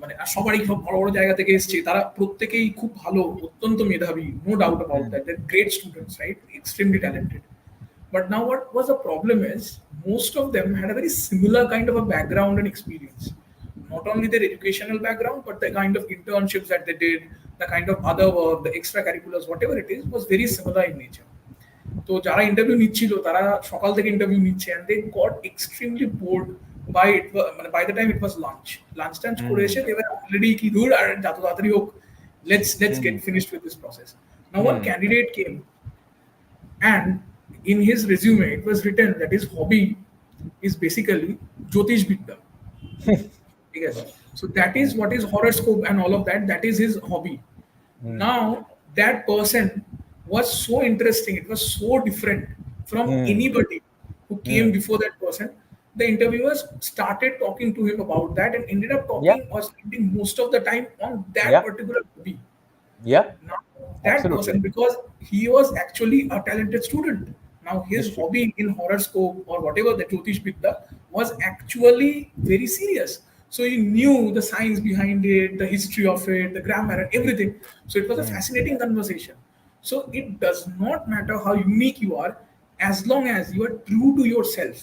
মানে আর সবারই সব বড় বড় জায়গা থেকে এসছে, তারা প্রত্যেকেই খুব ভালো, অত্যন্ত মেধাবী, no doubt about hmm, that, that great students, right, extremely talented. But now what was the problem is most of them had a very similar kind of a background and experience. Not only their educational background, but the kind of internships that they did, the kind of other work, the extracurriculars, whatever it is, was very similar in nature. তো যারা interview নিচ্ছিল তারা সকাল থেকে interview নিচ্ছে, and they got extremely bored by it, মানে by the time it was lunch টাঞ্চ করে হুম, এসে they were already কি দূর আর যত তাড়াতাড়ি হোক, let's hmm, get finished with this process. Now one hmm, candidate came, and in his resume it was written that his hobby is basically Jyotish Vidya. ঠিক আছে? So that is what is horoscope and all of that. That is his hobby. Hmm, Now that person was so interesting. It was so different from hmm, anybody who came hmm, before that person. The interviewers started talking to him about that and ended up yeah, talking or spending most of the time on that yeah, particular hobby. yeah, Now that absolutely, person, because he was actually a talented student, now his নিশ্চয়ই, hobby in horoscope or whatever the Jyotish Vidya was actually very serious. So he knew the science behind it, the history of it, the grammar and everything. So it was a hmm, fascinating conversation. So it does not matter how unique you are, as long as you are true to yourself.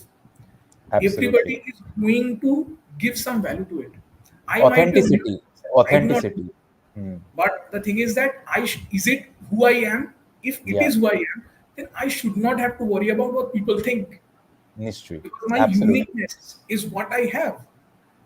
absolutely, Everybody is going to give some value to it. I might be authenticity, honest, I do not authenticity, know. Hmm, But the thing is that is it who I am? If it yeah, is who I am, then I should not have to worry about what people think, নিশ্চয়ই, because my absolutely, uniqueness is what I have.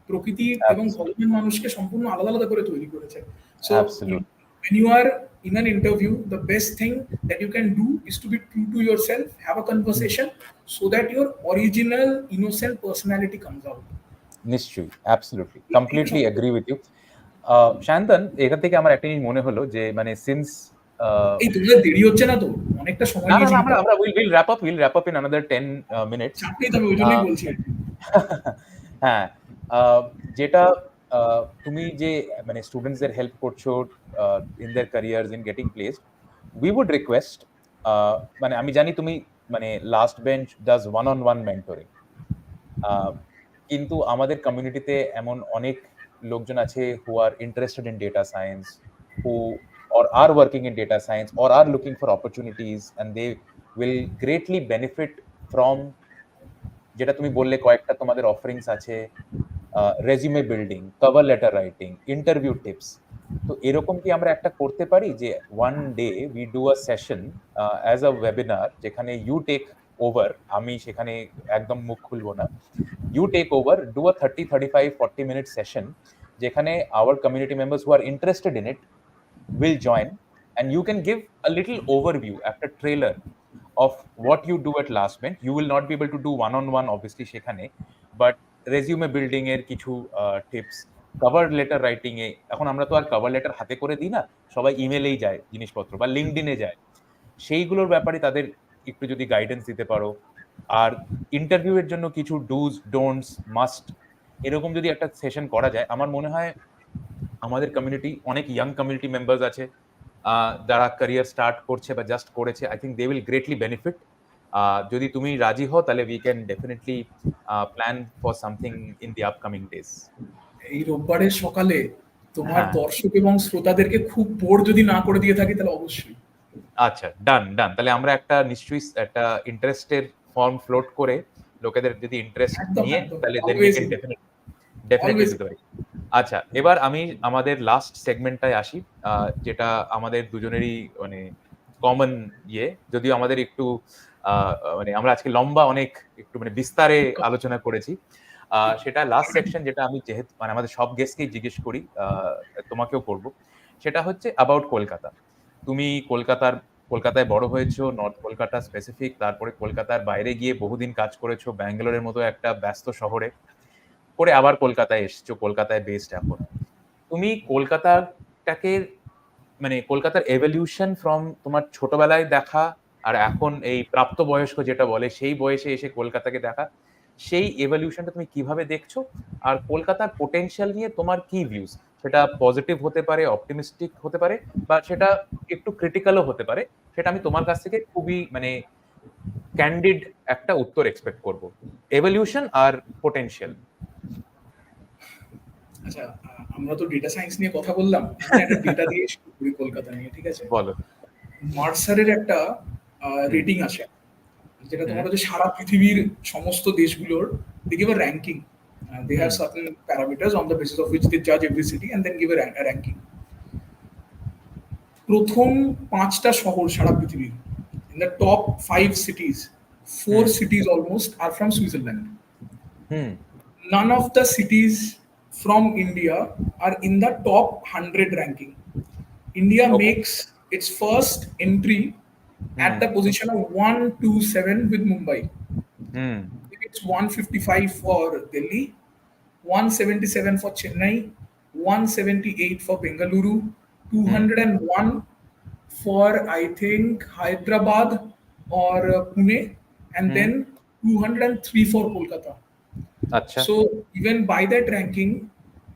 প্রকৃতি এবং absolutely, ভগবান মানুষকে সম্পূর্ণ আলাদা আলাদা করে তৈরি করেছে। So absolutely, when you are in an interview, the best thing that you can do is to be true to yourself, have a hmm, conversation, so that your original innocent personality comes out. নিশ্চয়ই, absolutely, completely agree with you. শান্তন, এখান থেকে আমার একটা জিনিস মনে হলো যে মানে সিন্স এই তোমাদের দেরি হচ্ছে না তো? অনেকটা সময় না, না, নিয়েছি না, কিন্তু। আমরা we'll wrap up in another 10 minutes. চাপ নেই তবে, ওই আ জন্যই বলছি আর কি। হ্যাঁ, আ যেটা তুমি যে মানে স্টুডেন্টসদের হেল্প করছো in their careers, in getting placed, we would request, মানে আমি জানি তুমি মানে Last Bench does one on one mentoring, কিন্তু আমাদের কমিউনিটিতে এমন অনেক লোকজন আছে who are interested in data science, who or are working in data science or are looking for opportunities, and they will greatly benefit from যেটা তুমি বললে কয়েকটা তোমাদের অফারিংস আছে, resume building, cover letter writing, interview tips. তো এরকম কি আমরা একটা করতে পারি যে one day we do a session as a webinar, যেখানে ইউ টেক ওভার, আমি সেখানে একদম মুখ খুলবো না, you take over, do a 30, 35, 40-minute session, যেখানে our community members who are interested in it will join, and you can give a little overview, after trailer of what you do at last bench. You will not be able to do one on one obviously সেখানে, but resume building এর কিছু tips, cover letter writing এ, এখন আমরা তো আর cover letter হাতে করে দিই না, সবাই ইমেলেই যায় জিনিসপত্র বা লিঙ্কডইনে যায়, সেইগুলোর ব্যাপারে তাদের একটু যদি গাইডেন্স দিতে পারো। আর ইন্টারভিউ এর জন্য কিছু ডুজ ডোন্টস মাস্ট, এরকম যদি একটা সেশন করা যায়, আমার মনে হয় আমাদের কমিউনিটি অনেক ইয়াং কমিউনিটি মেম্বার্স আছে যারা ক্যারিয়ার স্টার্ট করছে বা জাস্ট করেছে, I think they will greatly benefit. যদি তুমি রাজি হও তাহলে we can definitely plan for something in the upcoming days. এই রোববারের সকালে তোমার হ্যাঁ, দর্শক এবং শ্রোতাদেরকে খুব বোর যদি না করে দিয়ে থাকি তাহলে অবশ্যই। আচ্ছা, ডান ডান, তাহলে আমরা একটা নিশ্চয়ই একটা ইন্টারেস্টের ফর্ম ফ্লোট করে লোকেদের যদি ইন্টারেস্ট একদম নিয়ে, একদম, তাহলে then we always can definitely always. দিতে পারি। আচ্ছা, এবার আমি আমাদের লাস্ট সেগমেন্টটায় আসি, যেটা আমাদের দুজনেরই মানে কমন ইয়ে, যদিও আমাদের একটু মানে আমরা আজকে লম্বা অনেক একটু মানে বিস্তারে আলোচনা করেছি। সেটা লাস্ট সেকশন, যেটা আমি যেহেতু মানে আমাদের সব গেস্টকেই জিজ্ঞেস করি, তোমাকেও করব, সেটা হচ্ছে অ্যাবাউট কলকাতা। তুমি কলকাতায় বড় হয়েছো, নর্থ কলকাতা স্পেসিফিক, তারপরে কলকাতার বাইরে গিয়ে বহুদিন কাজ করেছো ব্যাঙ্গালোরের মতো একটা ব্যস্ত শহরে, করে আবার কলকাতায় এসছো, কলকাতায় বেসড এখন। তুমি কলকাতাটাকে মানে কলকাতার এভলিউশন ফ্রম তোমার ছোটবেলায় দেখা আর এখন এই প্রাপ্তবয়স্ক যেটা বলে সেই বয়সে এসে কলকাতাকে দেখা, সেই এভলিউশনটা তুমি কিভাবে দেখছো? আর কলকাতার পোটেনশিয়াল নিয়ে তোমার কি ভিউজ? সেটা পজিটিভ হতে পারে, অপটিমিস্টিক হতে পারে, বা সেটা একটু ক্রিটিক্যালও হতে পারে। সেটা আমি তোমার কাছ থেকে খুবই মানে ক্যান্ডিড একটা উত্তর এক্সপেক্ট করব। এভলিউশন আর পোটেনশিয়াল। আচ্ছা, আমরা তো ডেটা সায়েন্স নিয়ে কথা বললাম, আমি না একটা ডেটা দিয়ে শুরু করি কলকাতা নিয়ে, ঠিক আছে? বলো। মার্সারের একটা রেটিং আছে, যেটা হুম, তোমার হচ্ছে সারা পৃথিবীর সমস্ত দেশগুলোর they give a ranking. They have hmm, certain parameters on the basis of which they judge every city and then give a ranking. প্রথম 5টা শহর সারা পৃথিবীর, in the top 5 cities, 4 hmm, cities almost are from Switzerland. Hmm, None of the cities from India are in the top 100 ranking. India okay, makes its first entry at hmm, the position of 127 with Mumbai. Hmm, It's 155 for Delhi, 177 for Chennai, 178 for Bengaluru, hmm, 201 for I think Hyderabad or Pune, and hmm, then 203 for Kolkata. আচ্ছা, so even by that ranking,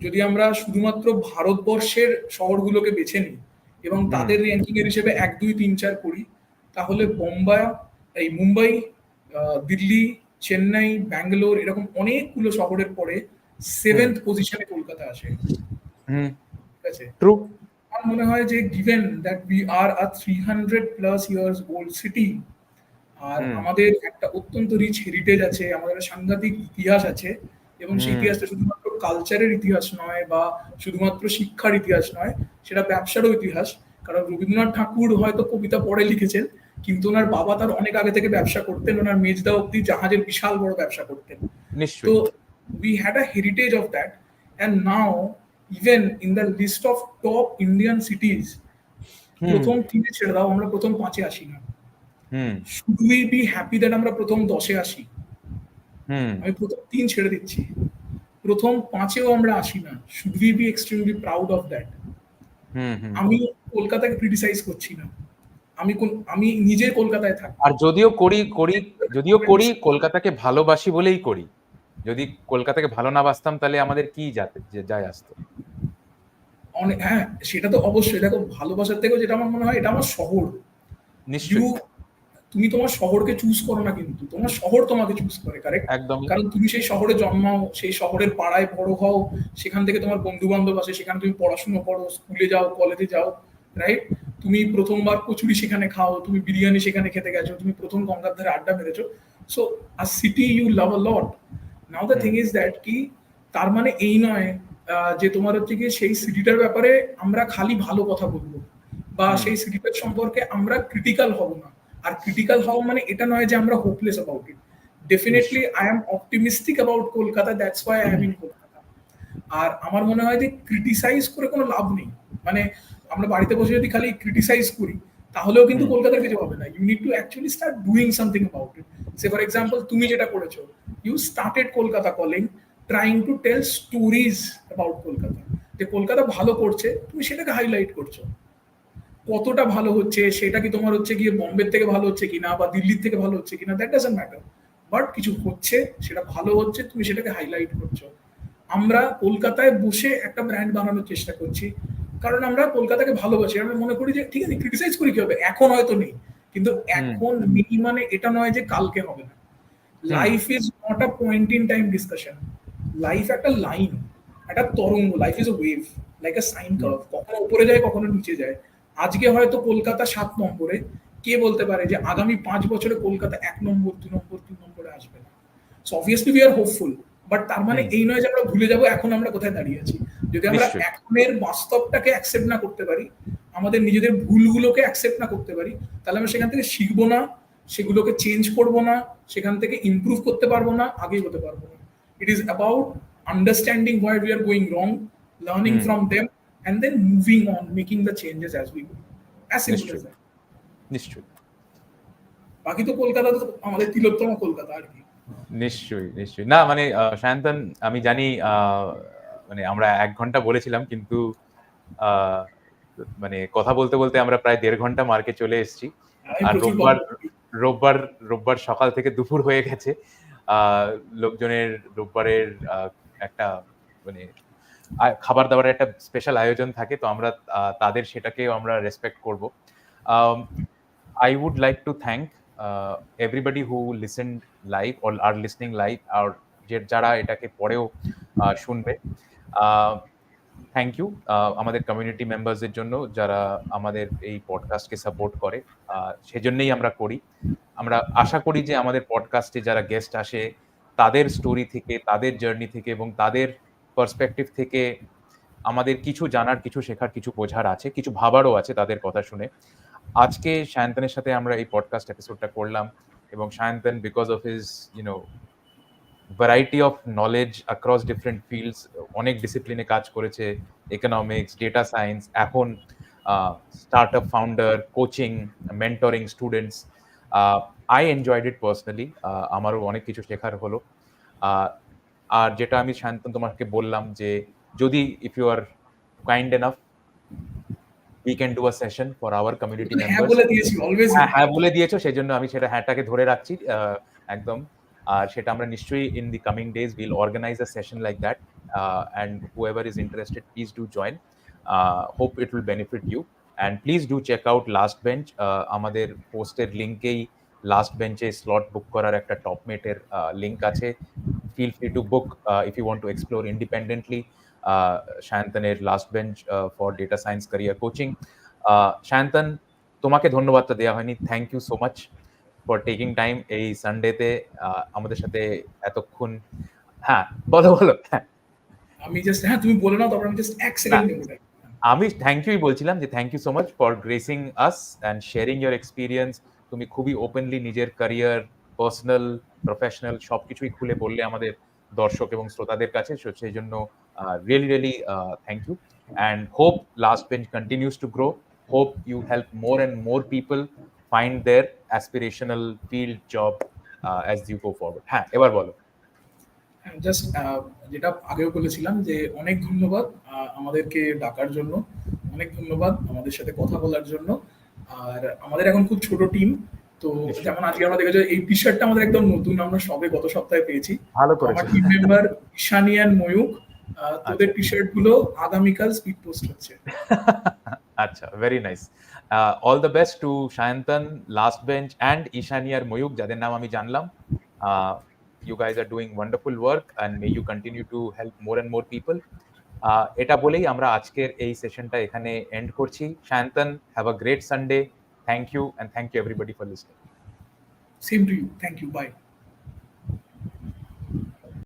যদি আমরা শুধুমাত্র ভারতবর্ষের শহরগুলোকে বেছে নিই এবং হুম, তাদের ranking এর হিসেবে 1, 2, 3, 4 করি, তাহলে মুম্বাই, দিল্লি, চেন্নাই, ব্যাঙ্গালোর এরকম অনেকগুলো শহরের পরে হুম, 7th পজিশনে কলকাতা আসে, হুম, ঠিক আছে? ট্রু, আমার মনে হয় যে given that we are a 300 plus years old city, আর হুম, আমাদের একটা অত্যন্ত রিচ হেরিটেজ আছে, আমাদের একটা সাংঘাতিক ইতিহাস আছে, এবং সেই হুম, ইতিহাসটা শুধুমাত্র কালচারের ইতিহাস নয় বা শুধুমাত্র শিক্ষার ইতিহাস নয়, সেটা ব্যবসারও ইতিহাস। কারণ রবীন্দ্রনাথ ঠাকুর হয়তো কবিতা পড়ে লিখেছেন, কিন্তু ওনার বাবা তার অনেক আগে থেকে ব্যবসা করতেন, ওনার মেজদা অব্দি জাহাজের বিশাল বড় ব্যবসা করতেন। তো নিশ্চয়ই, we had a heritage of that, and now even in the list of top Indian cities, হুম, প্রথম 3 ছেড়ে দাও, আমরা প্রথম 5-এ আসি না। Hmm, should we be happy that আমরা প্রথম 10-এ আসি? হুম, আমি প্রথম 3 ছেড়ে দিচ্ছি, প্রথম 5-এও আমরা আসি না। Should we be extremely proud of that? Hmm, hmm. আমি কলকাতাকে ক্রিটিসাইজ করছি না, আমি নিজে কলকাতায় থাকি। আর যদিও করি কলকাতাকে ভালোবাসি বলেই করি। যদি কলকাতাকে ভালো না বাসতাম তাহলে আমাদের কি যায় আসতো? হ্যাঁ, সেটা তো অবশ্যই। দেখো, ভালোবাসার থেকেও যেটা আমার মনে হয়, এটা আমার শহর। নিশ্চয়ই তুমি তোমার শহরকে চুজ করো না, কিন্তু তোমার শহর তোমাকে চুজ করে, কারেক্ট? একদমই কারণ তুমি সেই শহরে জন্মাও, সেই শহরের পাড়ায় বড় হও, সেখান থেকে তোমার বন্ধু বান্ধব আসে, সেখানে তুমি পড়াশোনা করো, স্কুলে যাও, কলেজে যাও, রাইট? তুমি প্রথমবার কচুরি সেখানে খাও, তুমি বিরিয়ানি সেখানে খেতে গেছো, তুমি প্রথম গঙ্গার ধারে আড্ডা মেরেছো। So a city you love a lot. Now the thing is that কি, তার মানে এই নয় যে তোমার হচ্ছে কি সেই সিটিটার ব্যাপারে আমরা খালি ভালো কথা বলবো, বা সেই সিটিটার সম্পর্কে আমরা ক্রিটিক্যাল হব না। আর ক্রিটিক্যাল হওয়া মানে এটা নয় যে আমরা hopeless about it. Definitely I am optimistic about Kolkata, that's why I am in Kolkata. আর আমার মনে হয় যে ক্রিটিসাইজ করে কোনো লাভ নেই। মানে আমরা বাড়িতে বসে যদি খালি ক্রিটিসাইজ করি, তাহলেও কিন্তু কলকাতার কিছু হবে না। You need to actually start doing something about it. Say for example তুমি যেটা করেছো, you started Kolkata calling, trying to tell stories about Kolkata. যে কলকাতা ভালো করছে, তুমি সেটাকে হাইলাইট করছো। কতটা ভালো হচ্ছে সেটা কি তোমার হচ্ছে গিয়ে বম্বের থেকে ভালো হচ্ছে কিনা বা দিল্লির থেকে ভালো হচ্ছে কিনা, দ্যাট ডাজন্ট ম্যাটার। বাট কিছু হচ্ছে, সেটা ভালো হচ্ছে, তুমি সেটাকে হাইলাইট করছো। আমরা কলকাতায় বসে একটা ব্র্যান্ড বানানোর চেষ্টা করছি, কারণ আমরা কলকাতাকে ভালোবাসি। আমরা মনে করি যে ঠিক আছে, ক্রিটিসাইজ করি কি হবে, এখন হয়তো নেই, কিন্তু এখন নেই মানে এটা নয় যে কালকে হবে না। Life is not a point in time discussion. Life একটা লাইন, একটা তরঙ্গ। Life is a wave, like a sine curve, কখনো উপরে যায় কখনো নিচে যায়। আজকে হয়তো কলকাতা 7 নম্বরে, কে বলতে পারে যে আগামী 5 বছরে কলকাতা 1 নম্বর, 2 নম্বর, 3 নম্বরে আসবে না। So obviously we are hopeful, but তার মানে এই নয় যে আমরা ভুলে যাবো এখন আমরা কোথায় দাঁড়িয়ে আছি। যদি আমরা এখনের বাস্তবটাকে অ্যাকসেপ্ট না করতে পারি, আমাদের নিজেদের ভুলগুলোকে অ্যাকসেপ্ট না করতে পারি, তাহলে আমরা সেখান থেকে শিখবো না, সেগুলোকে চেঞ্জ করবো না, সেখান থেকে ইমপ্রুভ করতে পারবো না, আগেই হতে পারবো না। It is about understanding where we are going wrong, learning from them, and then moving on, making the changes as we go. As simple as that. নিশ্চয়ই বাকি তো কলকাতা তো আমাদের তিলোত্তম কলকাতা আর কি। নিশ্চয়ই না মানে সায়ন্তন, আমি জানি মানে আমরা 1 ঘন্টা বলেছিলাম, কিন্তু মানে কথা বলতে বলতে আমরা প্রায় 1.5 ঘন্টা মার্কে চলে এসেছি। আর রোববার সকাল থেকে দুপুর হয়ে গেছে। লোকজনের রোববারের একটা মানে খাবার দাবারের একটা স্পেশাল আয়োজন থাকে, তো আমরা তাদের সেটাকেও আমরা রেসপেক্ট করব। I would like to thank everybody who listened live or are listening live, আর যারা এটাকে পরেও শুনবে। থ্যাংক ইউ আমাদের কমিউনিটি মেম্বার্সদের জন্য, যারা আমাদের এই পডকাস্টকে সাপোর্ট করে। সেজন্যই আমরা করি। আমরা আশা করি যে আমাদের পডকাস্টে যারা গেস্ট আসে, তাদের স্টোরি থেকে, তাদের জার্নি থেকে এবং তাদের পার্সপেক্টিভ থেকে আমাদের কিছু জানার, কিছু শেখার, কিছু বোঝার আছে, কিছু ভাবারও আছে তাদের কথা শুনে। আজকে সায়ন্তনের সাথে আমরা এই পডকাস্ট এপিসোডটা করলাম, এবং Sayantan because of his variety of knowledge across different fields, অনেক ডিসিপ্লিনে কাজ করেছে, ইকোনমিক্স, ডেটা সায়েন্স, এখন startup founder, coaching, mentoring students. I enjoyed it personally, আমারও অনেক কিছু শেখার হলো। আর যেটা আমি সায়ন্তন তোমাকে বললাম যে যদি if you are kind enough, we can do a session for our community members. হ্যাঁ বলে দিয়েছি, অলওয়েজ হ্যাঁ বলে দিয়েছো, সেজন্য আমি সেটা হ্যাঁটাকে ধরে রাখছি একদম। আর সেটা আমরা নিশ্চয়ই in the coming days we'll organize a session like that, and whoever is interested, please do join. Hope it will benefit you, and please do check out Last Bench. আমাদের পোস্টের লিংকেই লাস্ট বেঞ্চে স্লট বুক করার একটা টপমেটের link আছে। Feel free to book if you want to explore independently সায়ন্তনের Last Bench for data science career coaching. Sayantan, তোমাকে ধন্যবাদটা দেওয়া হয়নি। Thank you so much for taking time এই সানডেতে আমাদের সাথে এতক্ষণ। হ্যাঁ বলো। হ্যাঁ আমি জাস্ট, হ্যাঁ তুমি বলে নাও, তারপর আমি জাস্ট এক সেকেন্ড নেব। আমি থ্যাংক ইউই বলছিলাম যে thank you so much for gracing us and sharing your experience. তুমি খুবই ওপেনলি নিজের ক্যারিয়ার, পার্সোনাল, প্রফেশনাল সবকিছুই খুলে বললে আমাদের দর্শক এবং শ্রোতাদের কাছে। সেই জন্য really thank you, and hope last bench continues to grow. Hope you help more and more people find their aspirational field job as you go forward. হ্যাঁ এবার বলো। জাস্ট যেটা আগেও বলেছিলাম যে অনেক ধন্যবাদ আমাদেরকে ডাকার জন্য, অনেক ধন্যবাদ আমাদের সাথে কথা বলার জন্য। আর আমাদের এখন খুব ছোট টিম, তো যেমন আজকে আমরা দেখেছি এই টি শার্টটা আমাদের একদম নতুন, আমরা সবে গত সপ্তাহে পেয়েছি। আমার টিম মেম্বার ঈশানী আর ময়ূক, তোদের টি শার্ট গুলো আগামীকাল স্পিড পোস্ট হচ্ছে। আচ্ছা, very nice. All the best to Sayantan, Last Bench and Ishani আর ময়ূক, যাদের নাম আমি জানলাম। You guys are doing wonderful work and may you continue to help more and more people. এটা বলেই আমরা আজকের এই সেশনটা এখানে এন্ড করছি। Sayantan, have a great Sunday. Thank you and thank you everybody for listening. Same to you. Thank you. Bye.